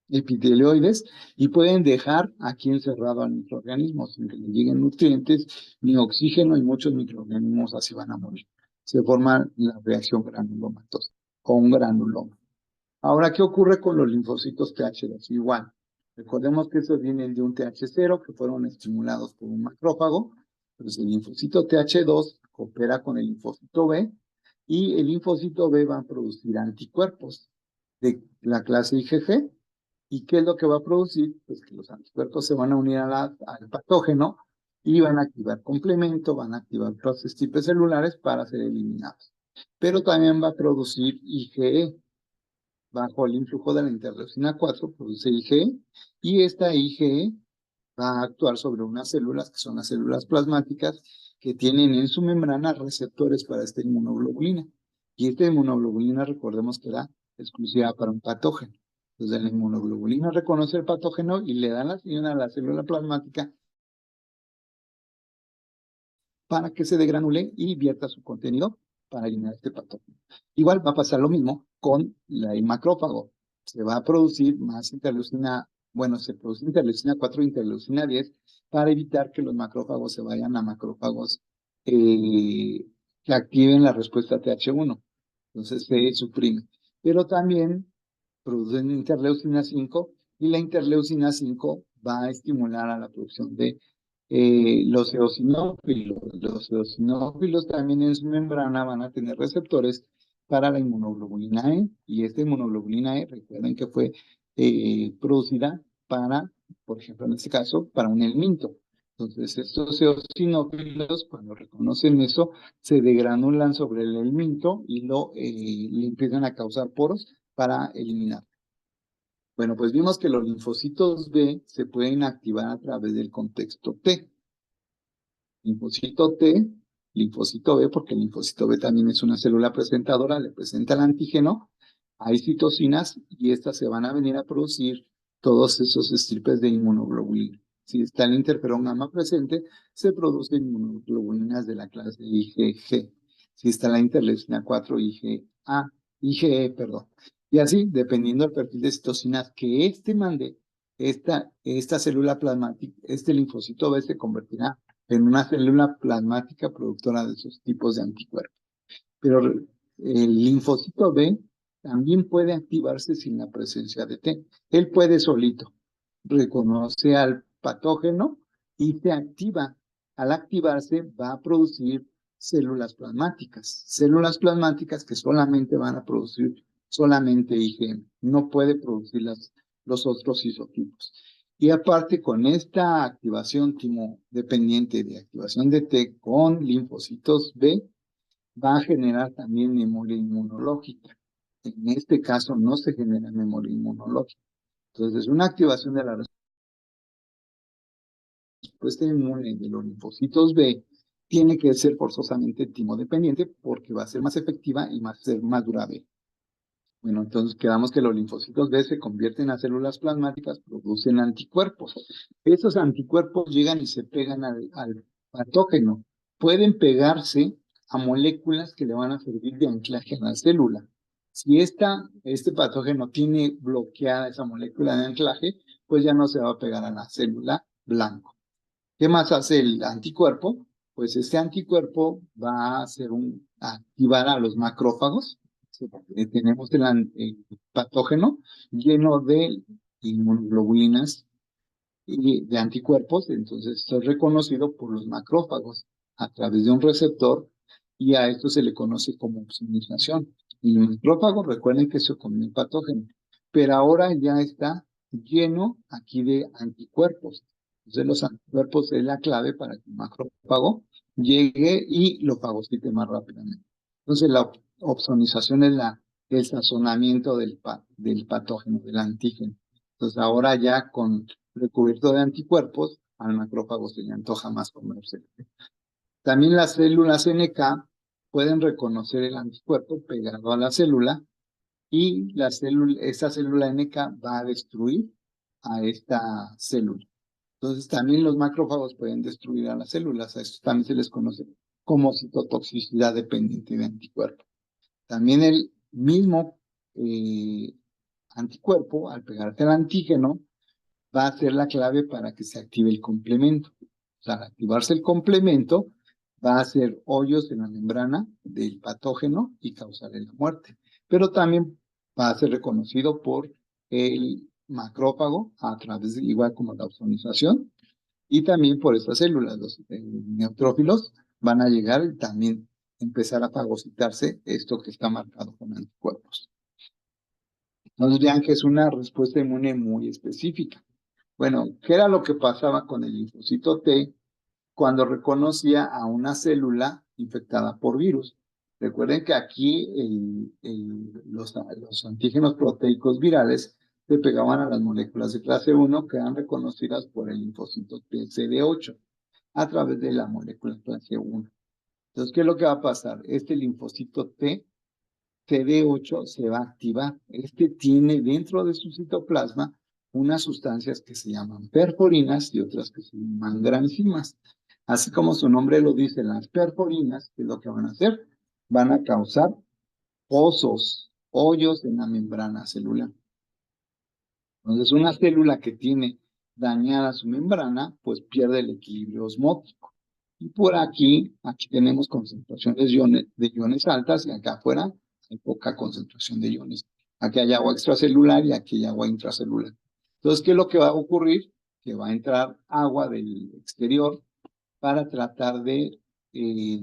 B: epitelioides, y pueden dejar aquí encerrado al microorganismo sin que le lleguen nutrientes ni oxígeno, y muchos microorganismos así van a morir. Se forma la reacción granulomatosa o un granuloma. Ahora, ¿qué ocurre con los linfocitos TH2? Igual, recordemos que esos vienen de un TH0 que fueron estimulados por un macrófago. Entonces, el linfocito TH2 coopera con el linfocito B y el linfocito B va a producir anticuerpos de la clase IgG. ¿Y qué es lo que va a producir? Pues que los anticuerpos se van a unir al patógeno y van a activar complemento, van a activar otros tipos celulares para ser eliminados. Pero también va a producir IgE. Bajo el influjo de la interleucina 4 produce IgE y esta IgE va a actuar sobre unas células que son las células plasmáticas que tienen en su membrana receptores para esta inmunoglobulina. Y esta inmunoglobulina, recordemos que era exclusiva para un patógeno. Entonces la inmunoglobulina reconoce el patógeno y le da la señal a la célula plasmática para que se degranule y vierta su contenido para eliminar este patógeno. Igual va a pasar lo mismo con el macrófago. Se va a producir más interleucina, bueno, se produce interleucina 4 e interleucina 10 para evitar que los macrófagos se vayan a macrófagos que activen la respuesta TH1. Entonces se suprime. Pero también producen interleucina 5 y la interleucina 5 va a estimular a la producción de los eosinófilos. Los eosinófilos también en su membrana van a tener receptores para la inmunoglobulina E, y esta inmunoglobulina E, recuerden que fue producida para, por ejemplo, en este caso, para un helminto. Entonces, estos eosinófilos, cuando reconocen eso, se degranulan sobre el helminto y le empiezan a causar poros para eliminar. Bueno, pues vimos que los linfocitos B se pueden activar a través del contexto T. Linfocito T, linfocito B, porque el linfocito B también es una célula presentadora, le presenta el antígeno, hay citocinas y estas se van a venir a producir todos esos estripes de inmunoglobulina. Si está el interferón gamma presente, se producen inmunoglobulinas de la clase IgG. Si está la interleucina 4, IgE, perdón. Y así, dependiendo del perfil de citocinas que mande, esta célula plasmática, este linfocito B se convertirá en una célula plasmática productora de esos tipos de anticuerpos. Pero el linfocito B también puede activarse sin la presencia de T. Él puede solito, reconoce al patógeno y se activa. Al activarse va a producir células plasmáticas que solamente van a producir solamente IgM, no puede producir los otros isotipos. Y aparte, con esta activación dependiente de activación de T con linfocitos B, va a generar también memoria inmunológica. En este caso no se genera memoria inmunológica. Entonces, una activación de la respuesta inmune de los linfocitos B tiene que ser forzosamente timodependiente porque va a ser más efectiva y va a ser más duradera. Bueno, entonces quedamos que los linfocitos B se convierten a células plasmáticas, producen anticuerpos. Esos anticuerpos llegan y se pegan al patógeno. Pueden pegarse a moléculas que le van a servir de anclaje a la célula. Si este patógeno tiene bloqueada esa molécula de anclaje, pues ya no se va a pegar a la célula blanco. ¿Qué más hace el anticuerpo? Pues este anticuerpo va a activar a los macrófagos. Tenemos el patógeno lleno de inmunoglobulinas y de anticuerpos, entonces esto es reconocido por los macrófagos a través de un receptor y a esto se le conoce como opsonización. Y el macrófago, recuerden que se come el patógeno, pero ahora ya está lleno aquí de anticuerpos. Entonces los anticuerpos es la clave para que el macrófago llegue y lo fagocite más rápidamente. Entonces la opsonización es el sazonamiento del patógeno, del antígeno. Entonces ahora ya con recubierto de anticuerpos, al macrófago se le antoja más comerse. También las células NK pueden reconocer el anticuerpo pegado a la célula y esta célula NK va a destruir a esta célula. Entonces también los macrófagos pueden destruir a las células. A esto también se les conoce como citotoxicidad dependiente de anticuerpo. También el mismo anticuerpo, al pegarse al antígeno, va a ser la clave para que se active el complemento. O sea, al activarse el complemento, va a hacer hoyos en la membrana del patógeno y causarle la muerte. Pero también va a ser reconocido por el macrófago a través igual como la opsonización, y también por estas células, los neutrófilos van a llegar y también empezar a fagocitarse esto que está marcado con anticuerpos. Entonces vean que es una respuesta inmune muy específica. Bueno, ¿qué era lo que pasaba con el linfocito T cuando reconocía a una célula infectada por virus? Recuerden que aquí los antígenos proteicos virales se pegaban a las moléculas de clase 1 que eran reconocidas por el linfocito T CD8 a través de la molécula clase 1. Entonces, ¿qué es lo que va a pasar? Este linfocito T CD8 se va a activar. Este tiene dentro de su citoplasma unas sustancias que se llaman perforinas y otras que se llaman granzimas. Así como su nombre lo dice, las perforinas, ¿qué es lo que van a hacer? van a causar pozos, hoyos en la membrana celular. Entonces, una célula que tiene dañada su membrana, pues pierde el equilibrio osmótico. Y por aquí tenemos concentraciones de iones altas y acá afuera hay poca concentración de iones. Aquí hay agua extracelular y aquí hay agua intracelular. Entonces, ¿qué es lo que va a ocurrir? Que va a entrar agua del exterior para tratar de eh,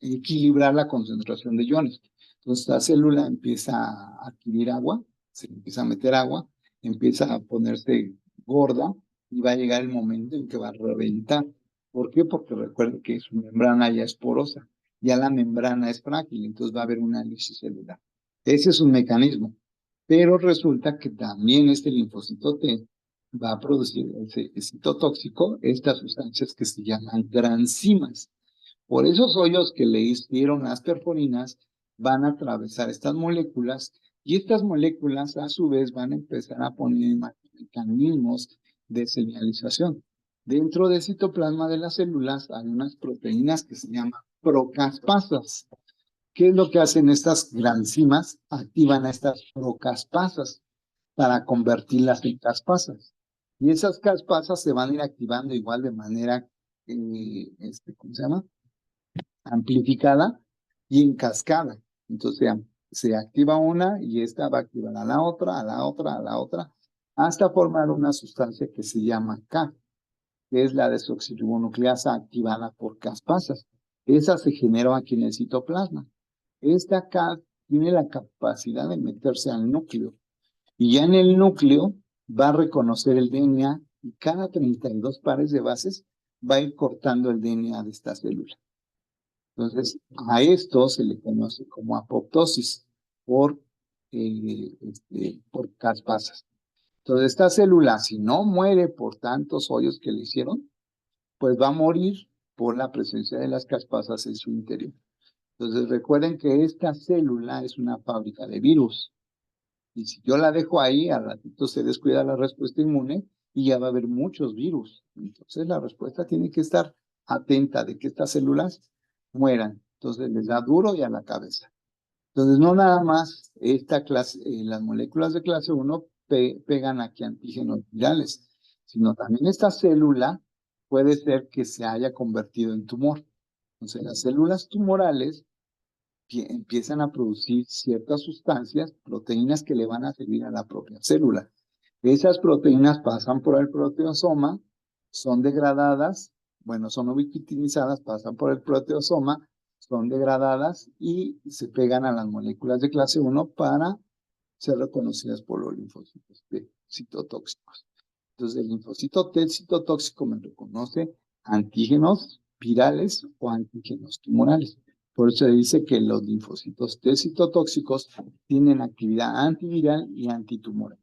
B: equilibrar la concentración de iones. Entonces la célula empieza a adquirir agua, se empieza a meter agua, empieza a ponerse gorda y va a llegar el momento en que va a reventar. ¿Por qué? Porque recuerden que su membrana ya es porosa, ya la membrana es frágil, entonces va a haber una lisis celular. Ese es un mecanismo. Pero resulta que también este linfocito T va a producir ese citotóxico, estas sustancias que se llaman granzimas. Por esos hoyos que le hicieron las perforinas, van a atravesar estas moléculas y estas moléculas a su vez van a empezar a poner mecanismos de señalización. Dentro del citoplasma de las células hay unas proteínas que se llaman procaspasas. ¿Qué es lo que hacen estas granzimas? Activan a estas procaspasas para convertirlas en caspasas. Y esas caspasas se van a ir activando igual de manera, ¿cómo se llama? Amplificada y en cascada. Entonces se activa una y esta va a activar a la otra, a la otra, a la otra, hasta formar una sustancia que se llama K, que es la desoxirribonucleasa activada por caspasas. Esa se generó aquí en el citoplasma. Esta K tiene la capacidad de meterse al núcleo y ya en el núcleo va a reconocer el DNA y cada 32 pares de bases va a ir cortando el DNA de esta célula. Entonces, a esto se le conoce como apoptosis por caspasas. Entonces, esta célula, si no muere por tantos hoyos que le hicieron, pues va a morir por la presencia de las caspasas en su interior. Entonces, recuerden que esta célula es una fábrica de virus. Y si yo la dejo ahí, al ratito se descuida la respuesta inmune y ya va a haber muchos virus. Entonces, la respuesta tiene que estar atenta de que estas células mueran. Entonces les da duro y a la cabeza. Entonces no nada más esta clase, las moléculas de clase 1 pegan aquí antígenos virales, sino también esta célula puede ser que se haya convertido en tumor. Entonces las células tumorales empiezan a producir ciertas sustancias, proteínas que le van a servir a la propia célula. Esas proteínas pasan por el proteosoma, son degradadas, bueno, son ubiquitinizadas, pasan por el proteosoma, son degradadas y se pegan a las moléculas de clase 1 para ser reconocidas por los linfocitos T citotóxicos. Entonces, el linfocito T citotóxico me reconoce antígenos virales o antígenos tumorales. Por eso se dice que los linfocitos T citotóxicos tienen actividad antiviral y antitumoral.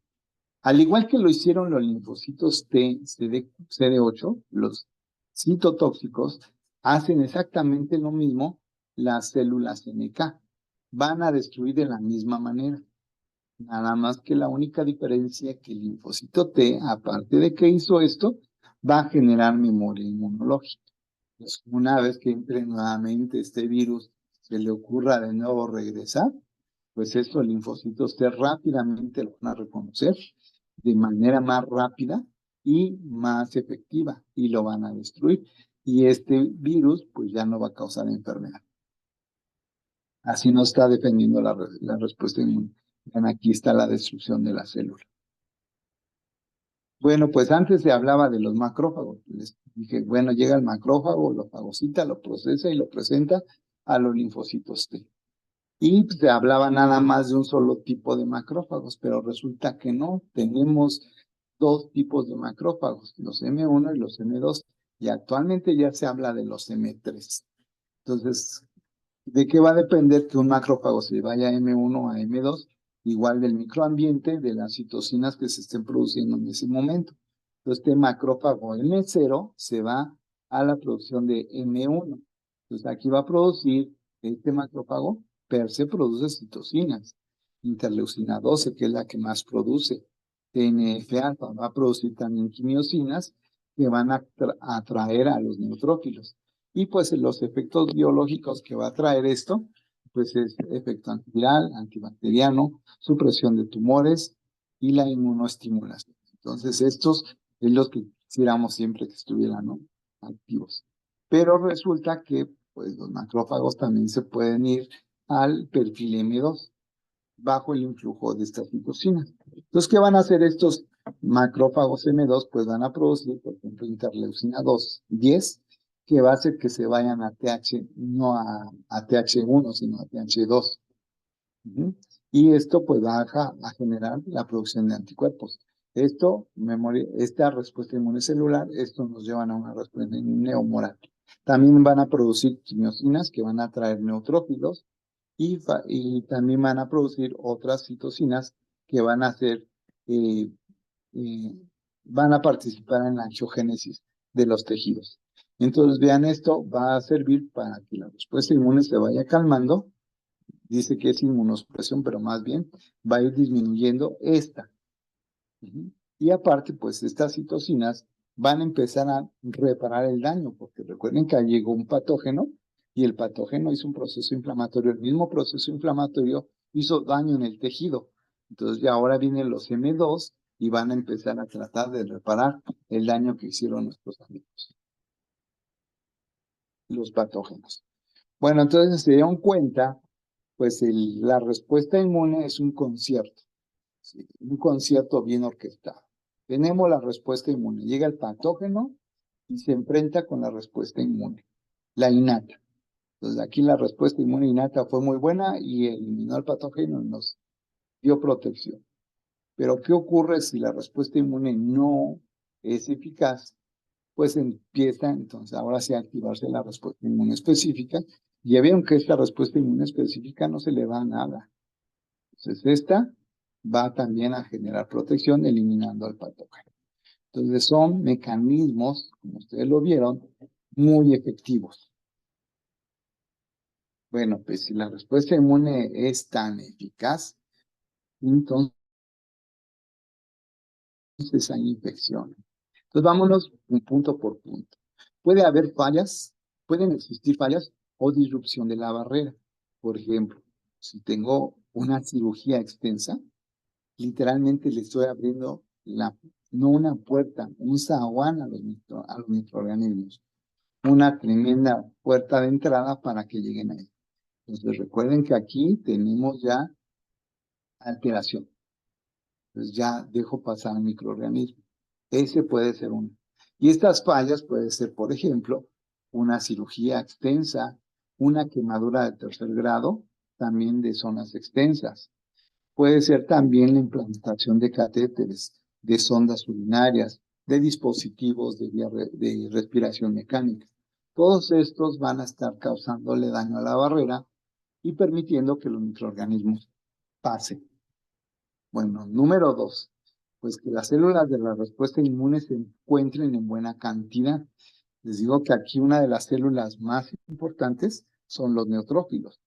B: Al igual que lo hicieron los linfocitos T, CD8, los citotóxicos, hacen exactamente lo mismo las células NK. Van a destruir de la misma manera. Nada más que la única diferencia es que el linfocito T, aparte de que hizo esto, va a generar memoria inmunológica. Pues una vez que entre nuevamente este virus, se le ocurra de nuevo regresar, pues estos linfocitos T rápidamente lo van a reconocer de manera más rápida y más efectiva y lo van a destruir. Y este virus pues ya no va a causar enfermedad. Así no está defendiendo la respuesta inmune. Aquí está la destrucción de la célula. Bueno, pues antes se hablaba de los macrófagos. Les dije, bueno, llega el macrófago, lo fagocita, lo procesa y lo presenta a los linfocitos T. Y se hablaba nada más de un solo tipo de macrófagos, pero resulta que no. Tenemos dos tipos de macrófagos, los M1 y los M2, y actualmente ya se habla de los M3. Entonces, ¿de qué va a depender que un macrófago se vaya a M1 a M2? Igual del microambiente, de las citocinas que se estén produciendo en ese momento. Entonces, este macrófago M0 se va a la producción de M1. Entonces, aquí va a producir este macrófago, per se produce citocinas. Interleucina 12, que es la que más produce. TNF-alfa va a producir también quimiosinas que van a atraer a los neutrófilos. Y pues los efectos biológicos que va a traer esto, pues es efecto antiviral, antibacteriano, supresión de tumores y la inmunoestimulación. Entonces, estos es los que quisiéramos siempre que estuvieran, ¿no?, activos. Pero resulta que pues los macrófagos también se pueden ir al perfil M2 bajo el influjo de estas citocinas. Entonces, ¿qué van a hacer estos macrófagos M2? Pues van a producir, por ejemplo, interleucina 2, 10, que va a hacer que se vayan a TH, no a TH1, sino a TH2. Y esto pues va a generar la producción de anticuerpos. Esta respuesta inmune celular, esto nos lleva a una respuesta inmune humoral. También van a producir quimiosinas que van a traer neutrófilos y también van a producir otras citocinas que van a hacer, eh, eh, van a participar en la angiogénesis de los tejidos. Entonces, vean, esto va a servir para que la respuesta inmune se vaya calmando. Dice que es inmunosupresión, pero más bien va a ir disminuyendo esta. Y aparte, pues estas citocinas van a empezar a reparar el daño, porque recuerden que llegó un patógeno y el patógeno hizo un proceso inflamatorio. El mismo proceso inflamatorio hizo daño en el tejido. Entonces ya ahora vienen los M2 y van a empezar a tratar de reparar el daño que hicieron nuestros amigos, los patógenos. Bueno, entonces se dieron cuenta, pues la respuesta inmune es un concierto. Sí, un concierto bien orquestado. Tenemos la respuesta inmune. Llega el patógeno y se enfrenta con la respuesta inmune, la innata. Entonces aquí la respuesta inmune innata fue muy buena y eliminó al patógeno y nos dio protección. Pero ¿qué ocurre si la respuesta inmune no es eficaz? Pues empieza entonces ahora sí a activarse la respuesta inmune específica. Ya vieron que esta respuesta inmune específica no se le va a nada. Entonces esta va también a generar protección eliminando al patógeno. Entonces son mecanismos, como ustedes lo vieron, muy efectivos. Bueno, pues si la respuesta inmune es tan eficaz, entonces hay infección. Entonces vámonos un punto por punto. Puede haber fallas, pueden existir fallas o disrupción de la barrera. Por ejemplo, si tengo una cirugía extensa, literalmente le estoy abriendo no una puerta, un zaguán a los microorganismos, una tremenda puerta de entrada para que lleguen ahí. Entonces recuerden que aquí tenemos ya alteración. Entonces ya dejo pasar al microorganismo. Ese puede ser uno. Y estas fallas puede ser, por ejemplo, una cirugía extensa, una quemadura de tercer grado, también de zonas extensas. Puede ser también la implantación de catéteres, de sondas urinarias, de dispositivos de respiración mecánica. Todos estos van a estar causándole daño a la barrera y permitiendo que los microorganismos pasen. Bueno, número 2, pues que las células de la respuesta inmune se encuentren en buena cantidad. Les digo que aquí una de las células más importantes son los neutrófilos.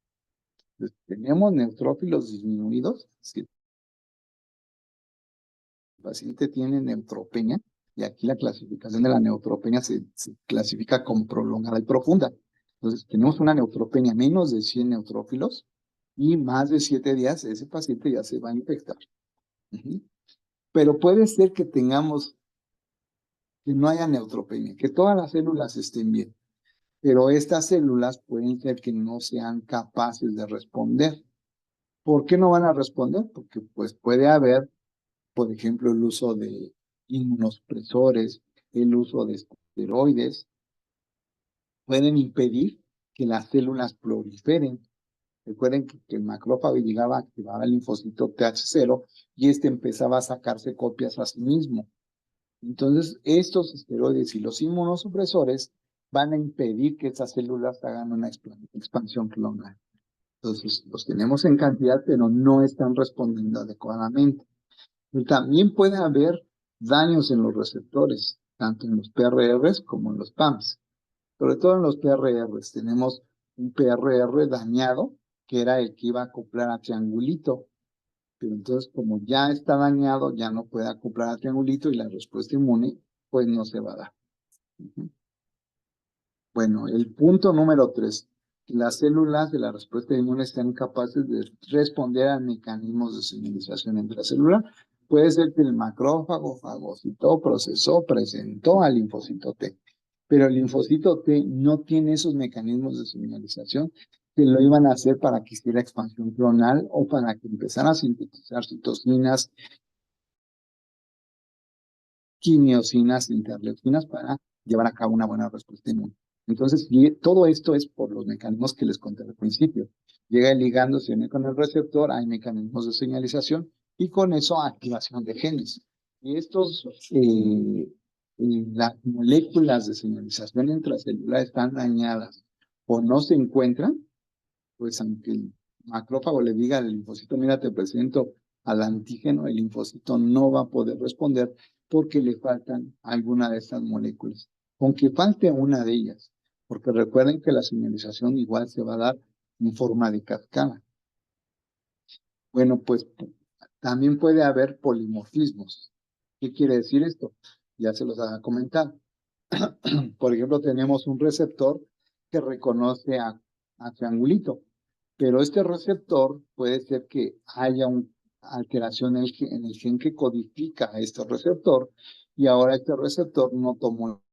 B: Entonces, tenemos neutrófilos disminuidos, si el paciente tiene neutropenia, y aquí la clasificación de la neutropenia se clasifica como prolongada y profunda. Entonces, tenemos una neutropenia menos de 100 neutrófilos y más de 7 días, ese paciente ya se va a infectar. Pero puede ser que tengamos, que no haya neutropenia, que todas las células estén bien, pero estas células pueden ser que no sean capaces de responder. ¿Por qué no van a responder? Porque pues puede haber, por ejemplo, el uso de inmunosupresores, el uso de esteroides, pueden impedir que las células proliferen. Recuerden que el macrófago llegaba, activaba el linfocito TH0 y este empezaba a sacarse copias a sí mismo. Entonces, estos esteroides y los inmunosupresores van a impedir que esas células hagan una expansión clonal. Entonces, los tenemos en cantidad, pero no están respondiendo adecuadamente. Y también puede haber daños en los receptores, tanto en los PRRs como en los PAMs. Sobre todo en los PRRs. Tenemos un PRR dañado, que era el que iba a acoplar a triangulito. Pero entonces, como ya está dañado, ya no puede acoplar a triangulito y la respuesta inmune, pues no se va a dar. Bueno, el punto número 3, las células de la respuesta inmune están capaces de responder a mecanismos de señalización intracelular. Puede ser que el macrófago fagocitó, procesó, presentó al linfocito T, pero el linfocito T no tiene esos mecanismos de señalización que lo iban a hacer para que hiciera expansión clonal o para que empezara a sintetizar citocinas, quimiosinas, interleucinas para llevar a cabo una buena respuesta inmune. Entonces, todo esto es por los mecanismos que les conté al principio. Llega el ligando, se une con el receptor, hay mecanismos de señalización y con eso activación de genes. Y las moléculas de señalización intracelular están dañadas o no se encuentran, pues aunque el macrófago le diga al linfocito, mira, te presento al antígeno, el linfocito no va a poder responder porque le faltan alguna de estas moléculas. Con que falte una de ellas, porque recuerden que la señalización igual se va a dar en forma de cascada. Bueno, pues también puede haber polimorfismos. ¿Qué quiere decir esto? Ya se los ha comentado. Por ejemplo, tenemos un receptor que reconoce a triangulito, pero este receptor puede ser que haya una alteración en el gen que codifica a este receptor y ahora este receptor no tomó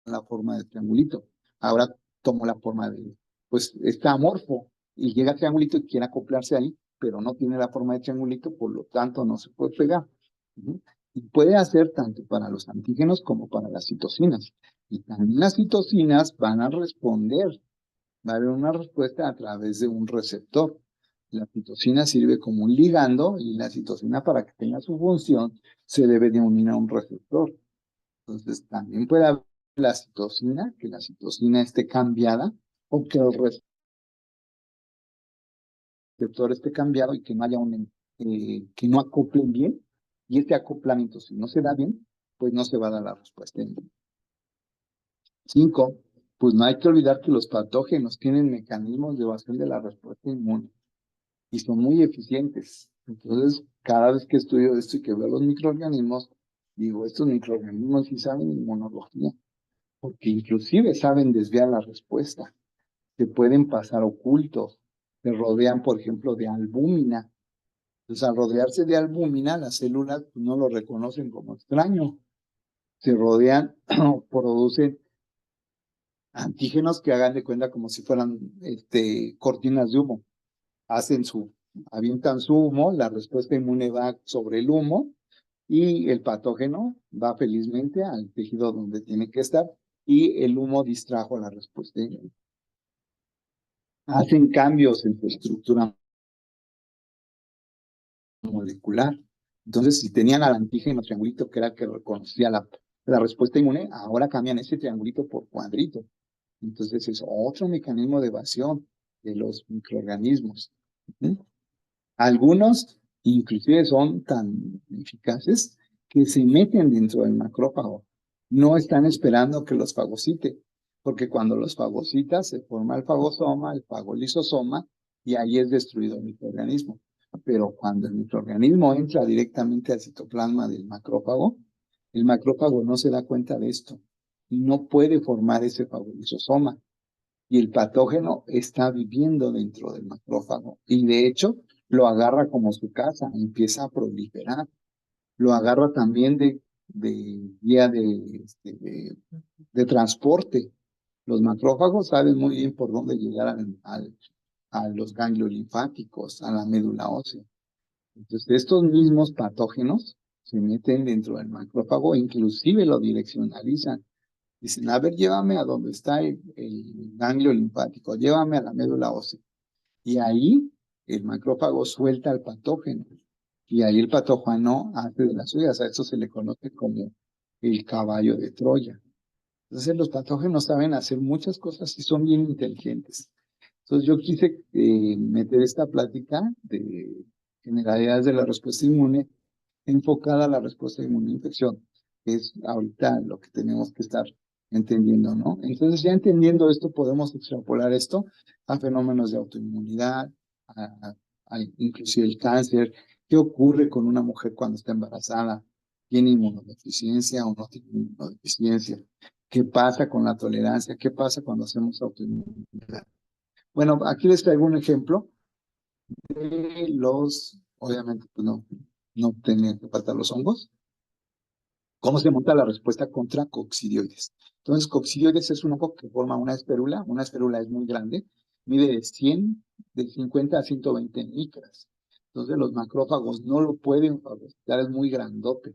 B: la forma de triangulito, ahora tomó la forma de, pues está amorfo y llega a triangulito y quiere acoplarse ahí, pero no tiene la forma de triangulito, por lo tanto no se puede pegar. Y puede hacer tanto para los antígenos como para las citocinas. Y también las citocinas van a responder, va a haber una respuesta a través de un receptor. La citocina sirve como un ligando y la citocina para que tenga su función se debe de unir a un receptor. Entonces también puede haber la citocina, que la citocina esté cambiada o que el receptor esté cambiado y que no haya que no acoplen bien. Y este acoplamiento, si no se da bien, pues no se va a dar la respuesta. 5, pues no hay que olvidar que los patógenos tienen mecanismos de evasión de la respuesta inmune y son muy eficientes. Entonces, cada vez que estudio esto y que veo los microorganismos, digo, estos microorganismos sí saben inmunología, porque inclusive saben desviar la respuesta. Se pueden pasar ocultos, se rodean, por ejemplo, de albúmina. Entonces, al rodearse de albúmina, las células pues, no lo reconocen como extraño. Se rodean, producen antígenos que hagan de cuenta como si fueran cortinas de humo. Avientan su humo, la respuesta inmune va sobre el humo y el patógeno va felizmente al tejido donde tiene que estar y el humo distrajo la respuesta inmune. Hacen cambios en su estructura molecular. Entonces, si tenían al antígeno triangulito, que era el que reconocía la respuesta inmune, ahora cambian ese triangulito por cuadrito. Entonces, es otro mecanismo de evasión de los microorganismos. Algunos, inclusive, son tan eficaces que se meten dentro del macrófago. No están esperando que los fagocite, porque cuando los fagocita se forma el fagosoma, el fagolisosoma, y ahí es destruido el microorganismo. Pero cuando el microorganismo entra directamente al citoplasma del macrófago, el macrófago no se da cuenta de esto y no puede formar ese fagolisosoma. Y el patógeno está viviendo dentro del macrófago. Y de hecho, lo agarra como su casa, empieza a proliferar. Lo agarra también de vía de transporte. Los macrófagos saben muy bien por dónde llegar a los ganglios linfáticos, a la médula ósea. Entonces, estos mismos patógenos se meten dentro del macrófago e inclusive lo direccionalizan. Dicen, a ver, llévame a donde está el ganglio linfático, llévame a la médula ósea. Y ahí el macrófago suelta el patógeno. Y ahí el patógeno hace de las suyas. A eso se le conoce como el caballo de Troya. Entonces los patógenos saben hacer muchas cosas y son bien inteligentes. Entonces yo quise meter esta plática de generalidades de la respuesta inmune enfocada a la respuesta inmune a infección, que es ahorita lo que tenemos que estar entendiendo, ¿no? Entonces ya entendiendo esto podemos extrapolar esto a fenómenos de autoinmunidad, inclusive el cáncer, qué ocurre con una mujer cuando está embarazada, tiene inmunodeficiencia o no tiene inmunodeficiencia, ¿Qué pasa con la tolerancia? ¿Qué pasa cuando hacemos autoinmunidad? Bueno, aquí les traigo un ejemplo de obviamente, pues no tenían que faltar los hongos. ¿Cómo se monta la respuesta contra coccidioides? Entonces, coccidioides es un hongo que forma una espérula. Una espérula es muy grande, mide de 50 a 120 micras. Entonces, los macrófagos no lo pueden fagocitar, es muy grandote.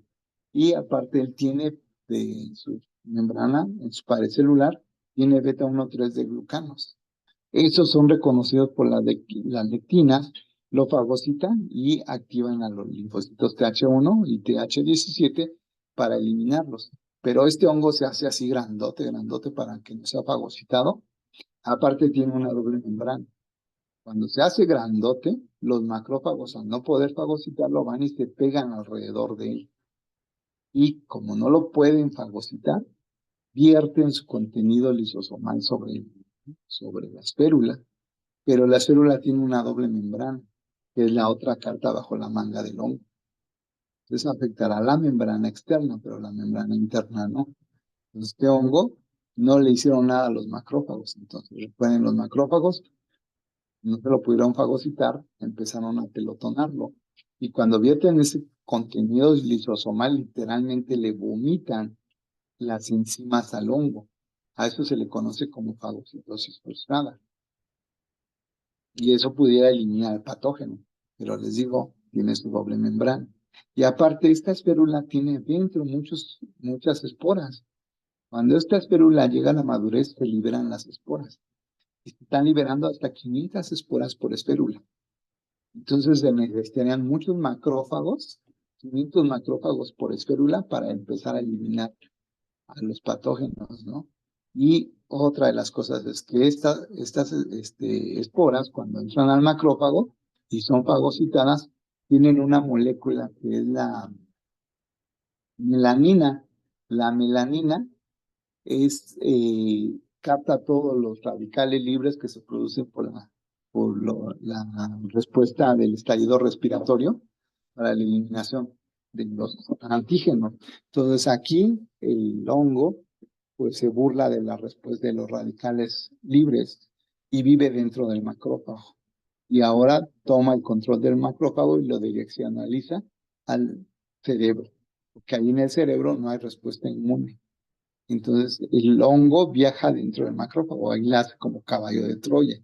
B: Y aparte, él tiene de su membrana, en su pared celular, tiene beta 1,3 de glucanos. Esos son reconocidos por las lectinas, lo fagocitan y activan a los linfocitos TH1 y TH17 para eliminarlos. Pero este hongo se hace así grandote, grandote para que no sea fagocitado. Aparte tiene una doble membrana. Cuando se hace grandote, los macrófagos al no poder fagocitarlo van y se pegan alrededor de él. Y como no lo pueden fagocitar, vierten su contenido lisosomal sobre la espérula. Pero la célula tiene una doble membrana, que es la otra carta bajo la manga del hongo. Entonces afectará la membrana externa, pero la membrana interna no. Entonces, este hongo no le hicieron nada a los macrófagos. Entonces, recuerden, los macrófagos no se lo pudieron fagocitar, empezaron a pelotonarlo. Y cuando vierten ese contenido lisosomal, literalmente le vomitan las enzimas al hongo. A eso se le conoce como fagocitosis frustrada. Y eso pudiera eliminar el patógeno, pero les digo, tiene su doble membrana. Y aparte, esta espérula tiene dentro muchas esporas. Cuando esta espérula llega a la madurez, se liberan las esporas. Y se están liberando hasta 500 esporas por espérula. Entonces se necesitarían muchos macrófagos, 500 macrófagos por espérula para empezar a eliminar a los patógenos, ¿no? Y otra de las cosas es que estas esporas, cuando entran al macrófago y son fagocitadas, tienen una molécula que es la melanina. La melanina capta todos los radicales libres que se producen por la respuesta del estallido respiratorio para la eliminación de los antígenos. Entonces aquí el hongo pues se burla de la respuesta de los radicales libres y vive dentro del macrófago. Y ahora toma el control del macrófago y lo direccionaliza al cerebro, porque ahí en el cerebro no hay respuesta inmune. Entonces el hongo viaja dentro del macrófago, ahí le hace como caballo de Troya.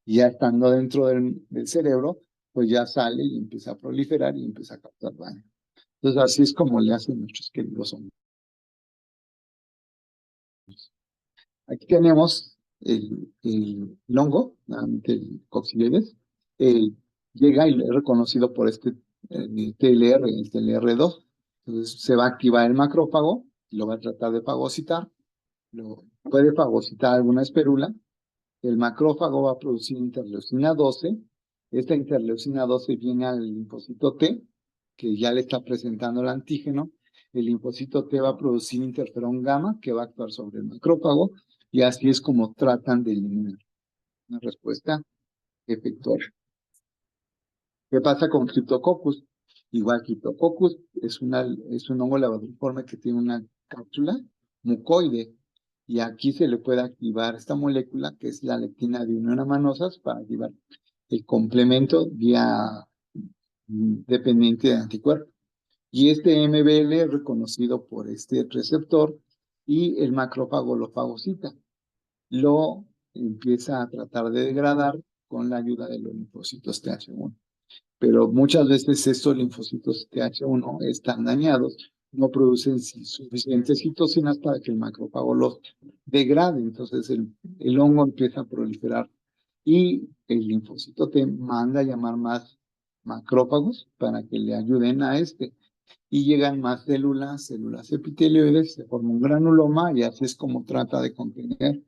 B: Y ya estando dentro del cerebro, pues ya sale y empieza a proliferar y empieza a causar daño. Entonces así es como le hacen nuestros queridos hongos. Aquí tenemos el hongo, el coccidioides, llega y es reconocido por TLR, el TLR2. Entonces se va a activar el macrófago, lo va a tratar de fagocitar, puede fagocitar alguna espérula, el macrófago va a producir interleucina 12, esta interleucina 12 viene al linfocito T, que ya le está presentando el antígeno, el linfocito T va a producir interferón gamma, que va a actuar sobre el macrófago, y así es como tratan de eliminar una respuesta efectora. ¿Qué pasa con Cryptococcus? Igual Cryptococcus es un hongo lavadriforme que tiene una cápsula mucoide, y aquí se le puede activar esta molécula, que es la lectina de unión amanosas, para activar el complemento vía dependiente de anticuerpo. Y este MBL es reconocido por este receptor y el macrófago lo fagocita. Lo empieza a tratar de degradar con la ayuda de los linfocitos TH1. Pero muchas veces estos linfocitos TH1 están dañados, no producen suficientes citocinas para que el macrófago los degrade. Entonces el hongo empieza a proliferar y el linfocito T manda a llamar más macrófagos para que le ayuden a y llegan más células epitelioides, se forma un granuloma y así es como trata de contener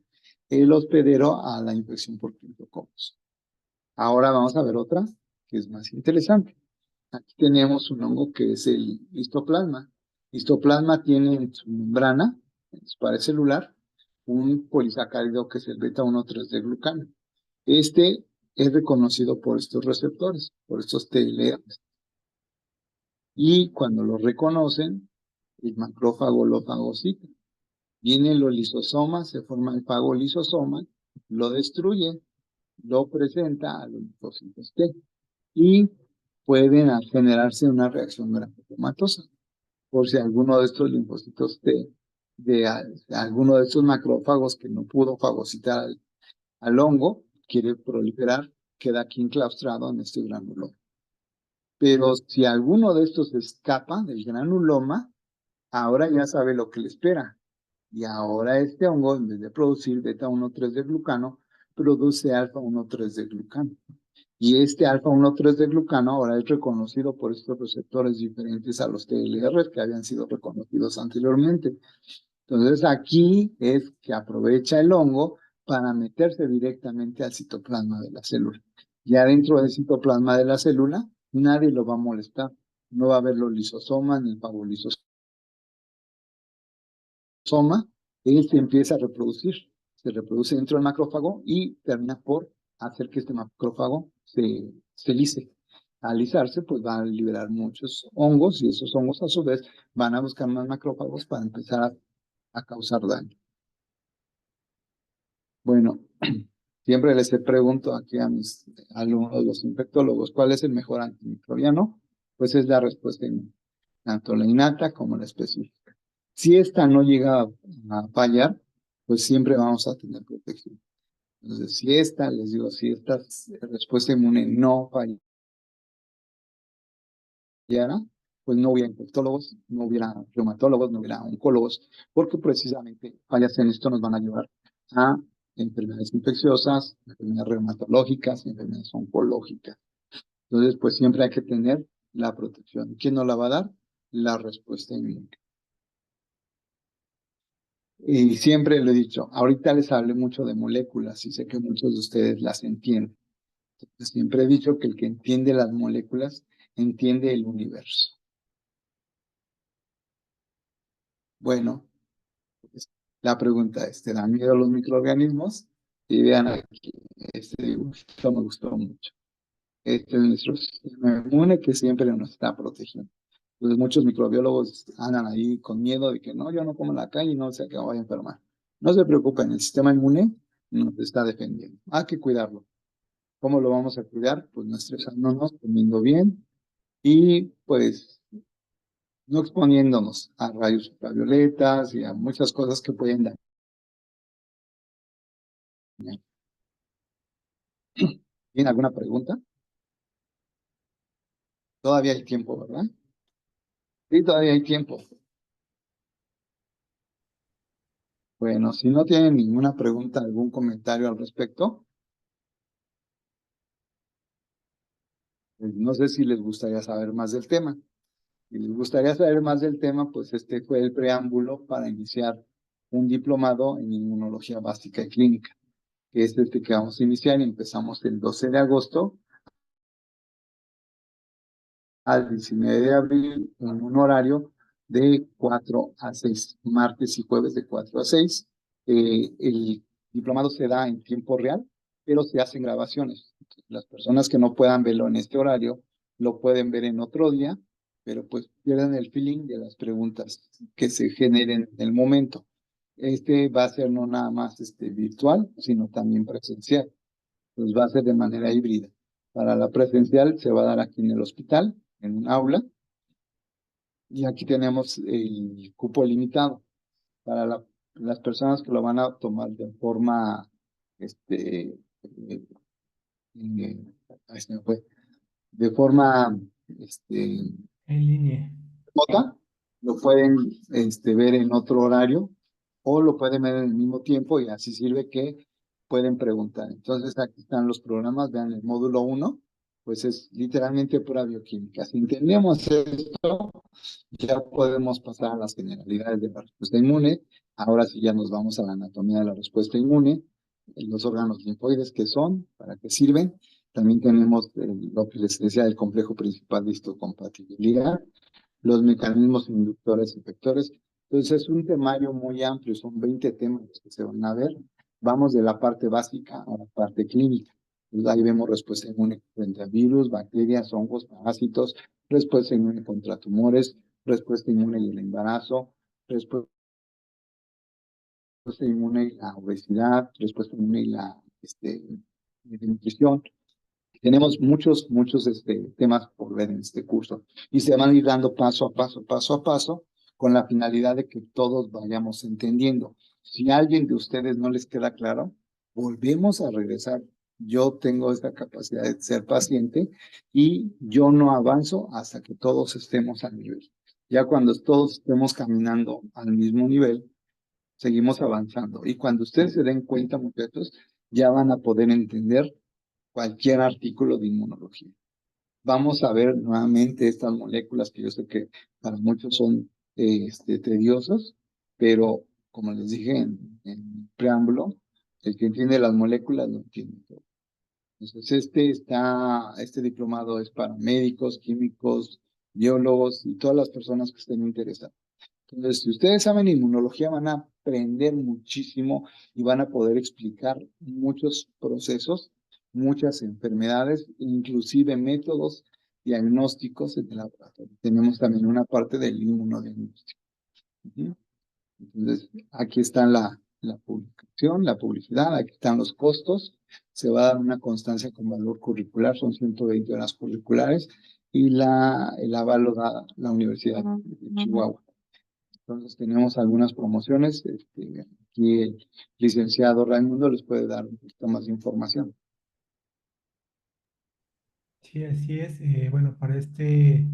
B: el hospedero a la infección por criptococcus. Ahora vamos a ver otra que es más interesante. Aquí tenemos un hongo que es el histoplasma. Histoplasma tiene en su membrana, en su pared celular, un polisacárido que es el beta 1,3 de glucano. Este es reconocido por estos receptores, por estos TLRs. Y cuando lo reconocen, el macrófago lo fagocita. Vienen los lisosomas, se forma el fagolisosoma, lo destruye, lo presenta a los linfocitos T y pueden generarse una reacción granulomatosa. Por si alguno de estos linfocitos T, alguno de estos macrófagos que no pudo fagocitar al hongo, quiere proliferar, queda aquí enclaustrado en este granuloma. Pero si alguno de estos escapa del granuloma, ahora ya sabe lo que le espera. Y ahora este hongo, en vez de producir beta 1,3 de glucano, produce alfa 1,3 de glucano. Y este alfa 1,3 de glucano ahora es reconocido por estos receptores diferentes a los TLR que habían sido reconocidos anteriormente. Entonces aquí es que aprovecha el hongo para meterse directamente al citoplasma de la célula. Ya dentro del citoplasma de la célula, nadie lo va a molestar. No va a haber los lisosomas ni el fagolisosoma. Él se empieza a reproducir. Se reproduce dentro del macrófago y termina por hacer que este macrófago se lise. Al lisarse, pues va a liberar muchos hongos y esos hongos a su vez van a buscar más macrófagos para empezar a causar daño. Bueno, siempre les pregunto aquí a mis alumnos, los infectólogos, ¿cuál es el mejor antimicrobiano? Pues es la respuesta inmune, tanto la innata como la específica. Si esta no llega a fallar, pues siempre vamos a tener protección. Entonces, si esta, les digo, si esta respuesta inmune no fallara, pues no hubiera infectólogos, no hubiera reumatólogos, no hubiera oncólogos, porque precisamente fallas en esto nos van a llevar a enfermedades infecciosas, enfermedades reumatológicas, enfermedades oncológicas. Entonces, pues siempre hay que tener la protección. ¿Quién nos la va a dar? La respuesta inmune. Y siempre lo he dicho, ahorita les hablé mucho de moléculas y sé que muchos de ustedes las entienden. Entonces, siempre he dicho que el que entiende las moléculas entiende el universo. Bueno, pues, la pregunta es, ¿te dan miedo los microorganismos? Y vean aquí, este dibujito me gustó mucho. Este es nuestro sistema inmune que siempre nos está protegiendo. Entonces muchos microbiólogos andan ahí con miedo de que no, yo no como en la calle y no sé que voy a enfermar. No se preocupen, el sistema inmune nos está defendiendo. Hay que cuidarlo. ¿Cómo lo vamos a cuidar? Pues no estresándonos, comiendo bien y pues no exponiéndonos a rayos ultravioletas y a muchas cosas que pueden dañar. ¿Tiene alguna pregunta? Todavía hay tiempo, ¿verdad? Sí, todavía hay tiempo. Bueno, si no tienen ninguna pregunta, algún comentario al respecto, pues no sé si les gustaría saber más del tema. Si les gustaría saber más del tema, pues este fue el preámbulo para iniciar un diplomado en inmunología básica y clínica, que es este que vamos a iniciar y empezamos el 12 de agosto al 19 de abril en un horario de 4 a 6, martes y jueves de 4 a 6. El diplomado se da en tiempo real, pero se hacen grabaciones. Las personas que no puedan verlo en este horario lo pueden ver en otro día, pero pues pierden el feeling de las preguntas que se generen en el momento. Este va a ser no nada más virtual, sino también presencial. Pues va a ser de manera híbrida. Para la presencial se va a dar aquí en el hospital, en un aula, y aquí tenemos el cupo limitado. Para las personas que lo van a tomar de forma, ahí se me fue, de forma,
C: En línea.
B: remota, lo pueden ver en otro horario o lo pueden ver en el mismo tiempo y así sirve que pueden preguntar. Entonces aquí están los programas, vean el módulo 1, pues es literalmente pura bioquímica. Si entendemos esto, ya podemos pasar a las generalidades de la respuesta inmune. Ahora sí ya nos vamos a la anatomía de la respuesta inmune, los órganos linfoides que son, para qué sirven. También tenemos lo que les decía del complejo principal de histocompatibilidad, los mecanismos inductores y efectores. Entonces es un temario muy amplio, son 20 temas que se van a ver. Vamos de la parte básica a la parte clínica. Entonces, ahí vemos respuesta inmune frente a virus, bacterias, hongos, parásitos, respuesta inmune contra tumores, respuesta inmune y el embarazo, respuesta inmune y la obesidad, respuesta inmune y la de nutrición. Tenemos muchos temas por ver en este curso y se van a ir dando paso a paso, con la finalidad de que todos vayamos entendiendo. Si a alguien de ustedes no les queda claro, volvemos a regresar. Yo tengo esta capacidad de ser paciente y yo no avanzo hasta que todos estemos al nivel. Ya cuando todos estemos caminando al mismo nivel, seguimos avanzando. Y cuando ustedes se den cuenta, muchachos, ya van a poder entender cualquier artículo de inmunología. Vamos a ver nuevamente estas moléculas que yo sé que para muchos son tediosas, pero como les dije en el preámbulo, el que entiende las moléculas lo entiende todo. Entonces, este diplomado es para médicos, químicos, biólogos y todas las personas que estén interesadas. Entonces, si ustedes saben inmunología, van a aprender muchísimo y van a poder explicar muchos procesos, muchas enfermedades, inclusive métodos diagnósticos en el laboratorio. Tenemos también una parte del inmunodiagnóstico. Entonces, aquí está la publicación, la publicidad, aquí están los costos. Se va a dar una constancia con valor curricular, son 120 horas curriculares, y el aval lo da la Universidad de Chihuahua. Entonces tenemos algunas promociones. Aquí el licenciado Raimundo les puede dar un poquito más de información.
C: Sí, así es. Bueno, para este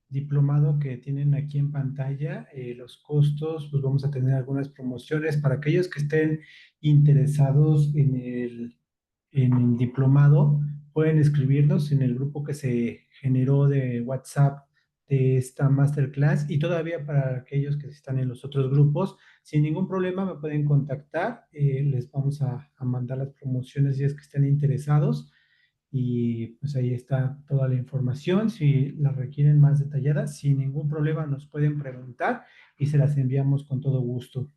C: diplomado que tienen aquí en pantalla, los costos, pues vamos a tener algunas promociones para aquellos que estén interesados en el diplomado, pueden escribirnos en el grupo que se generó de WhatsApp de esta masterclass, y todavía para aquellos que están en los otros grupos, sin ningún problema me pueden contactar, les vamos a mandar las promociones si es que estén interesados, y pues ahí está toda la información. Si la requieren más detallada, sin ningún problema nos pueden preguntar y se las enviamos con todo gusto.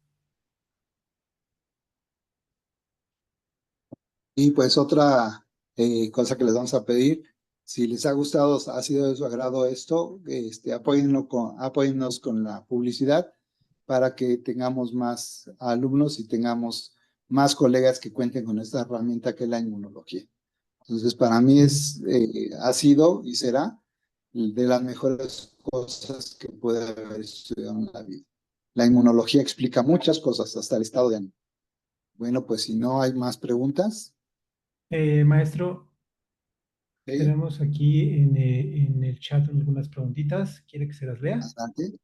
B: Y pues otra cosa que les vamos a pedir, si les ha gustado, ha sido de su agrado esto, apóyennos con la publicidad para que tengamos más alumnos y tengamos más colegas que cuenten con esta herramienta que es la inmunología. Entonces, para mí ha sido y será de las mejores cosas que puede haber estudiado en la vida. La inmunología explica muchas cosas, hasta el estado de ánimo. Bueno, pues si no hay más preguntas.
C: Maestro,
B: ¿Sí?
C: tenemos aquí en el chat algunas preguntitas. ¿Quiere que se las lea?
B: Adelante.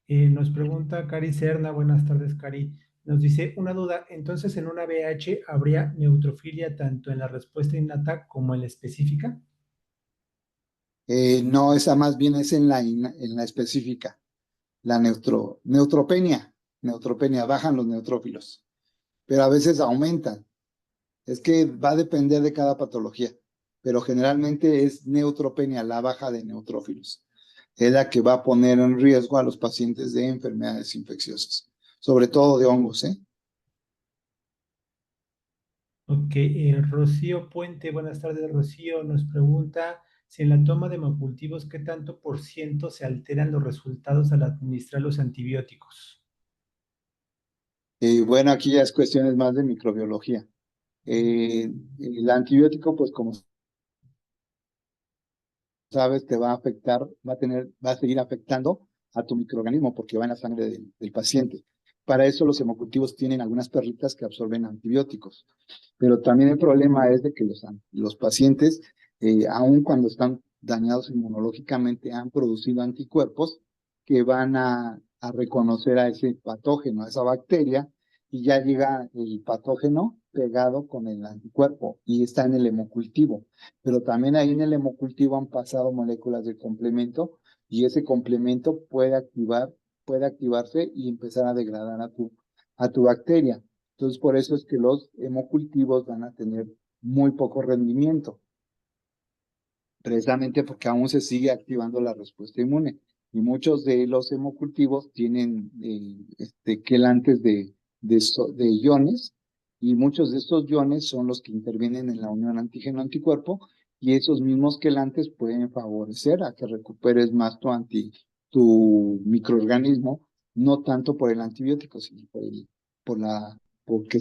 C: Nos pregunta Cari Serna. Buenas tardes, Cari. Nos dice una duda. Entonces, ¿en una VH habría neutrofilia tanto en la respuesta innata como en la específica?
B: No, esa más bien es en la específica. La neutropenia, bajan los neutrófilos, pero a veces aumentan. Es que va a depender de cada patología, pero generalmente es neutropenia, la baja de neutrófilos. Es la que va a poner en riesgo a los pacientes de enfermedades infecciosas, sobre todo de hongos, ¿eh?
C: Ok, Rocío Puente, buenas tardes, Rocío, nos pregunta si en la toma de hemocultivos, ¿qué tanto por ciento se alteran los resultados al administrar los antibióticos?
B: Bueno, aquí ya es cuestiones más de microbiología. El antibiótico, pues como sabes, te va a afectar, va a seguir afectando a tu microorganismo porque va en la sangre del paciente. Para eso los hemocultivos tienen algunas perritas que absorben antibióticos. Pero también el problema es de que los pacientes, aun cuando están dañados inmunológicamente, han producido anticuerpos que van a reconocer a ese patógeno, a esa bacteria, y ya llega el patógeno pegado con el anticuerpo y está en el hemocultivo. Pero también ahí en el hemocultivo han pasado moléculas de complemento y ese complemento puede activarse y empezar a degradar a tu bacteria. Entonces, por eso es que los hemocultivos van a tener muy poco rendimiento, precisamente porque aún se sigue activando la respuesta inmune. Y muchos de los hemocultivos tienen quelantes de iones, y muchos de estos iones son los que intervienen en la unión antígeno-anticuerpo, y esos mismos quelantes pueden favorecer a que recuperes más tu microorganismo, no tanto por el antibiótico, sino por el porque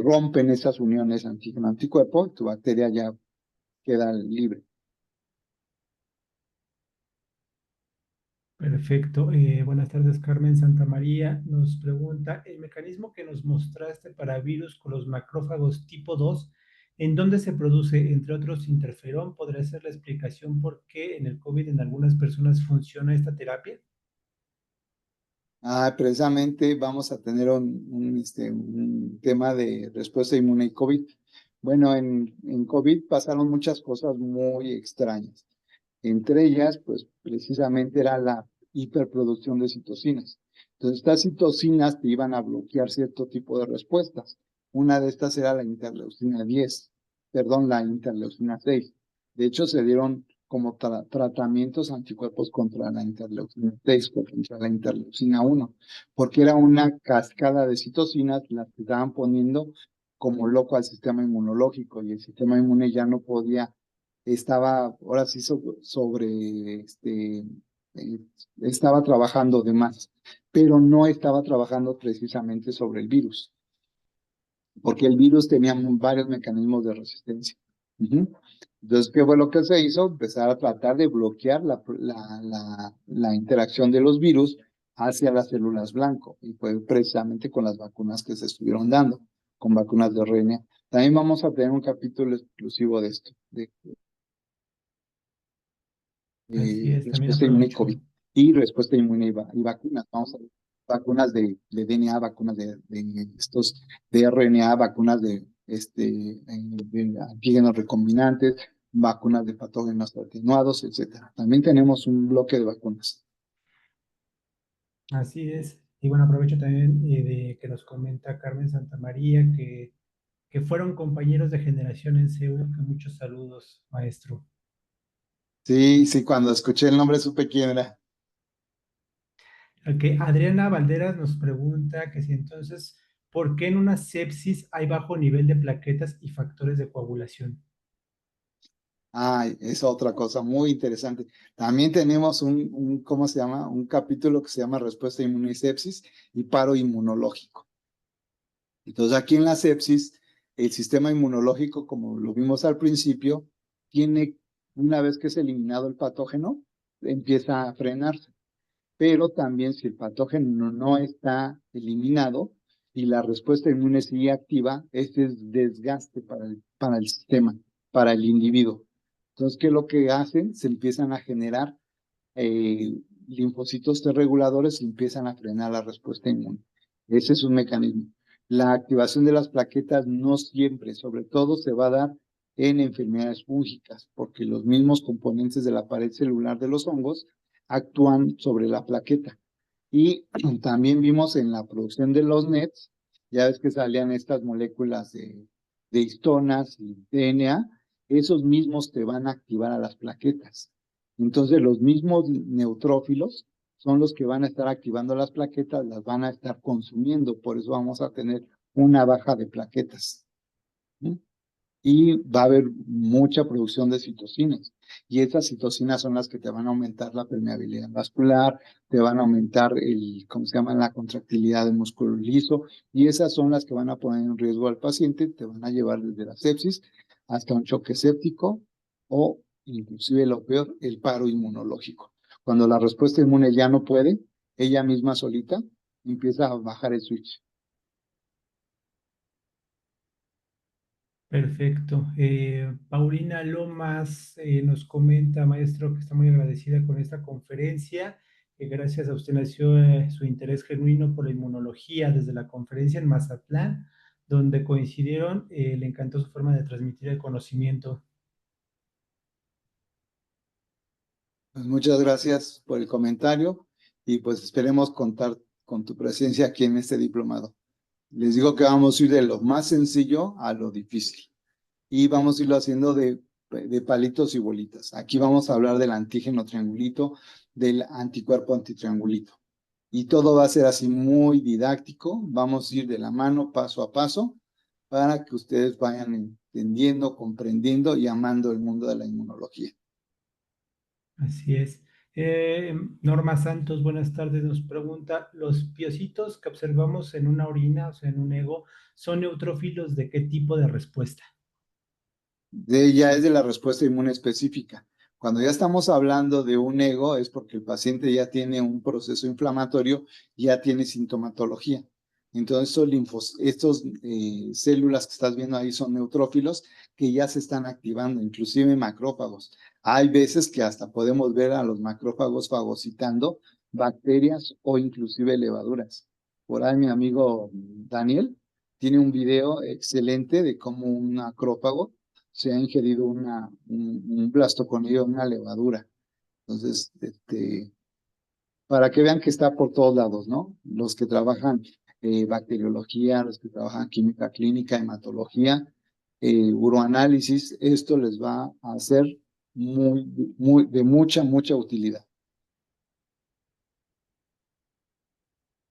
B: rompen esas uniones antígeno-anticuerpo, tu bacteria ya queda libre.
C: Perfecto. Buenas tardes, Carmen Santa María. Nos pregunta, el mecanismo que nos mostraste para virus con los macrófagos tipo 2, ¿en dónde se produce, entre otros, interferón? ¿Podría ser la explicación por qué en el COVID en algunas personas funciona esta terapia?
B: Precisamente vamos a tener un tema de respuesta inmune y COVID. Bueno, en COVID pasaron muchas cosas muy extrañas. Entre ellas, pues precisamente era la hiperproducción de citocinas. Entonces, estas citocinas te iban a bloquear cierto tipo de respuestas. Una de estas era la interleucina 10, perdón, la interleucina 6. De hecho, se dieron como tratamientos anticuerpos contra la interleucina 6, contra la interleucina 1, porque era una cascada de citocinas las que estaban poniendo como loco al sistema inmunológico y el sistema inmune ya no podía, estaba ahora sí eh, estaba trabajando de más, pero no estaba trabajando precisamente sobre el virus, porque el virus tenía varios mecanismos de resistencia. Entonces, ¿qué fue lo que se hizo? Empezar a tratar de bloquear la interacción de los virus hacia las células blanco, y fue precisamente con las vacunas que se estuvieron dando, con vacunas de RNA. También vamos a tener un capítulo exclusivo de esto, de
C: Así es, también
B: respuesta inmune y
C: aprovecho.
B: COVID y respuesta inmune y vacunas. Vamos a ver vacunas de DNA, vacunas de RNA, vacunas de antígenos recombinantes, vacunas de patógenos atenuados, etcétera. También tenemos un bloque de vacunas.
C: Así es. Y bueno, aprovecho también de que nos comenta Carmen Santa María que fueron compañeros de generación en CEU. Que muchos saludos, maestro.
B: Sí, sí, cuando escuché el nombre supe quién era.
C: Ok, Adriana Valderas nos pregunta que si entonces, ¿por qué en una sepsis hay bajo nivel de plaquetas y factores de coagulación?
B: Es otra cosa muy interesante. También tenemos ¿cómo se llama? Un capítulo que se llama respuesta inmune y sepsis y paro inmunológico. Entonces, aquí en la sepsis, el sistema inmunológico, como lo vimos al principio, una vez que es eliminado el patógeno, empieza a frenarse. Pero también si el patógeno no está eliminado y la respuesta inmune sigue activa, este es desgaste para el sistema, para el individuo. Entonces, ¿qué es lo que hacen? Se empiezan a generar linfocitos T reguladores y empiezan a frenar la respuesta inmune. Ese es un mecanismo. La activación de las plaquetas no siempre, sobre todo se va a dar en enfermedades fúngicas, porque los mismos componentes de la pared celular de los hongos actúan sobre la plaqueta. Y también vimos en la producción de los NETs, ya ves que salían estas moléculas de histonas y DNA, esos mismos te van a activar a las plaquetas. Entonces, los mismos neutrófilos son los que van a estar activando las plaquetas, las van a estar consumiendo, por eso vamos a tener una baja de plaquetas. ¿Sí? Y va a haber mucha producción de citocinas. Y esas citocinas son las que te van a aumentar la permeabilidad vascular, te van a aumentar ¿cómo se llama? La contractilidad del músculo liso, y esas son las que van a poner en riesgo al paciente, te van a llevar desde la sepsis hasta un choque séptico o inclusive lo peor, el paro inmunológico. Cuando la respuesta inmune ya no puede, ella misma solita empieza a bajar el switch.
C: Perfecto. Paulina Lomas nos comenta, maestro, que está muy agradecida con esta conferencia, que gracias a usted nació su interés genuino por la inmunología desde la conferencia en Mazatlán, donde coincidieron. Le encantó su forma de transmitir el conocimiento.
B: Pues muchas gracias por el comentario y pues esperemos contar con tu presencia aquí en este diplomado. Les digo que vamos a ir de lo más sencillo a lo difícil y vamos a irlo haciendo de palitos y bolitas. Aquí vamos a hablar del antígeno triangulito, del anticuerpo antitriangulito. Y todo va a ser así muy didáctico. Vamos a ir de la mano paso a paso para que ustedes vayan entendiendo, comprendiendo y amando el mundo de la inmunología.
C: Así es. Norma Santos, buenas tardes, nos pregunta, ¿los piocitos que observamos en una orina, o sea, en un ego, son neutrófilos de qué tipo de respuesta?
B: Ya es de la respuesta inmune específica. Cuando ya estamos hablando de un ego, es porque el paciente ya tiene un proceso inflamatorio, ya tiene sintomatología. Entonces, estos células que estás viendo ahí son neutrófilos que ya se están activando, inclusive macrófagos. Hay veces que hasta podemos ver a los macrófagos fagocitando bacterias o inclusive levaduras. Por ahí mi amigo Daniel tiene un video excelente de cómo un macrófago se ha ingerido un blastoconio, una levadura. Entonces, para que vean que está por todos lados, ¿no? Los que trabajan bacteriología, los que trabajan química clínica, hematología, uroanálisis, esto les va a ser de mucha utilidad.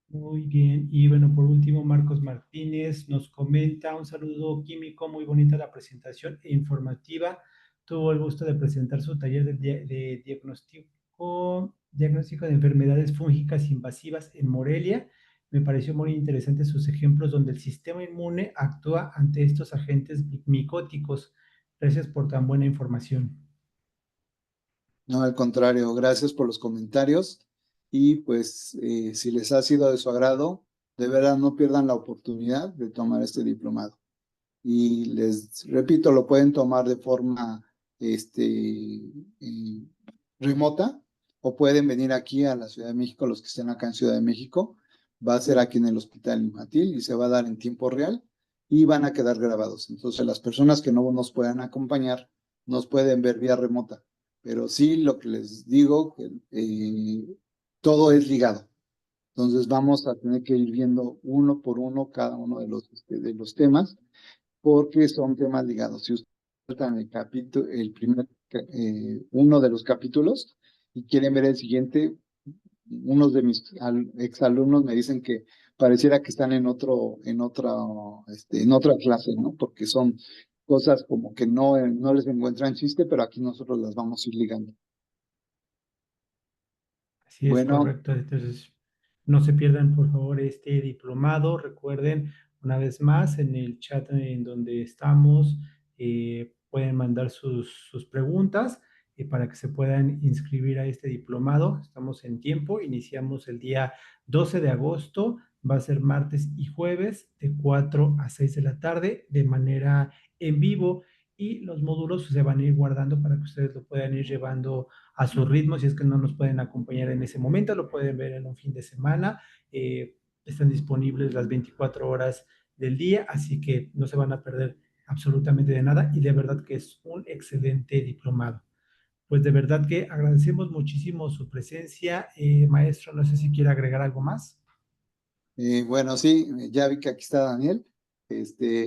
C: Muy bien, y bueno, por último, Marcos Martínez nos comenta un saludo químico, muy bonita la presentación e informativa. Tuvo el gusto de presentar su taller de diagnóstico de enfermedades fúngicas invasivas en Morelia. Me pareció muy interesante sus ejemplos donde el sistema inmune actúa ante estos agentes micóticos. Gracias por tan buena información.
B: No, al contrario, gracias por los comentarios y pues si les ha sido de su agrado, de verdad no pierdan la oportunidad de tomar este diplomado. Y les repito, lo pueden tomar de forma remota o pueden venir aquí a la Ciudad de México, los que estén acá en Ciudad de México. Va a ser aquí en el Hospital Infantil y se va a dar en tiempo real y van a quedar grabados. Entonces, las personas que no nos puedan acompañar nos pueden ver vía remota. Pero sí, lo que les digo, que todo es ligado. Entonces, vamos a tener que ir viendo uno por uno cada uno de los temas porque son temas ligados. Si ustedes están en el capítulo, uno de los capítulos y quieren ver el siguiente, unos de mis exalumnos me dicen que pareciera que están en otra clase, ¿no? Porque son cosas como que no les encuentran chiste, pero aquí nosotros las vamos a ir ligando.
C: Así es
B: Bueno,
C: correcto. Entonces, no se pierdan, por favor, este diplomado. Recuerden, una vez más, en el chat en donde estamos, pueden mandar sus preguntas para que se puedan inscribir a este diplomado. Estamos en tiempo. Iniciamos el día 12 de agosto. Va a ser martes y jueves de 4 a 6 de la tarde de manera en vivo y los módulos se van a ir guardando para que ustedes lo puedan ir llevando a su ritmo, si es que no nos pueden acompañar en ese momento, lo pueden ver en un fin de semana, están disponibles las 24 horas del día, así que no se van a perder absolutamente de nada y de verdad que es un excelente diplomado. Pues de verdad que agradecemos muchísimo su presencia, maestro, no sé si quiere agregar algo más.
B: bueno, sí, ya vi que aquí está Daniel.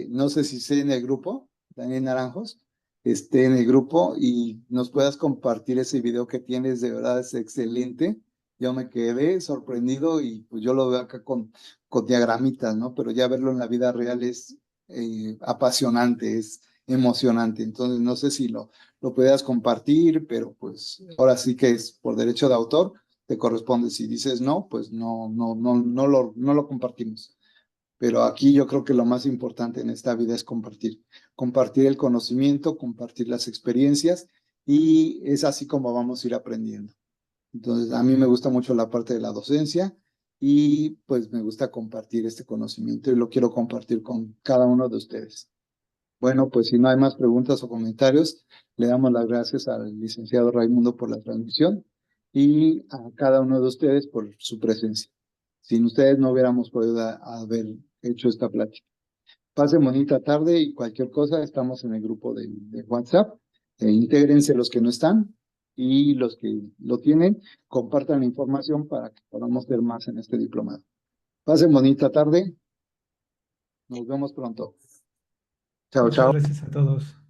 B: No sé si esté en el grupo, Daniel Naranjos, esté en el grupo y nos puedas compartir ese video que tienes, de verdad es excelente. Yo me quedé sorprendido y pues yo lo veo acá con diagramitas, ¿no? Pero ya verlo en la vida real es apasionante, es emocionante. Entonces, no sé si lo puedas compartir, pero pues ahora sí que es por derecho de autor te corresponde. Si dices no, pues no lo compartimos. Pero aquí yo creo que lo más importante en esta vida es compartir el conocimiento, compartir las experiencias y es así como vamos a ir aprendiendo. Entonces, a mí me gusta mucho la parte de la docencia y pues me gusta compartir este conocimiento y lo quiero compartir con cada uno de ustedes. Bueno, pues si no hay más preguntas o comentarios, le damos las gracias al licenciado Raimundo por la transmisión y a cada uno de ustedes por su presencia. Sin ustedes no hubiéramos podido haber hecho esta plática. Pasen bonita tarde y cualquier cosa, estamos en el grupo de WhatsApp. Intégrense los que no están y los que lo tienen, compartan la información para que podamos ver más en este diplomado. Pasen bonita tarde. Nos vemos pronto. Chao,
C: Muchas
B: chao.
C: gracias a todos.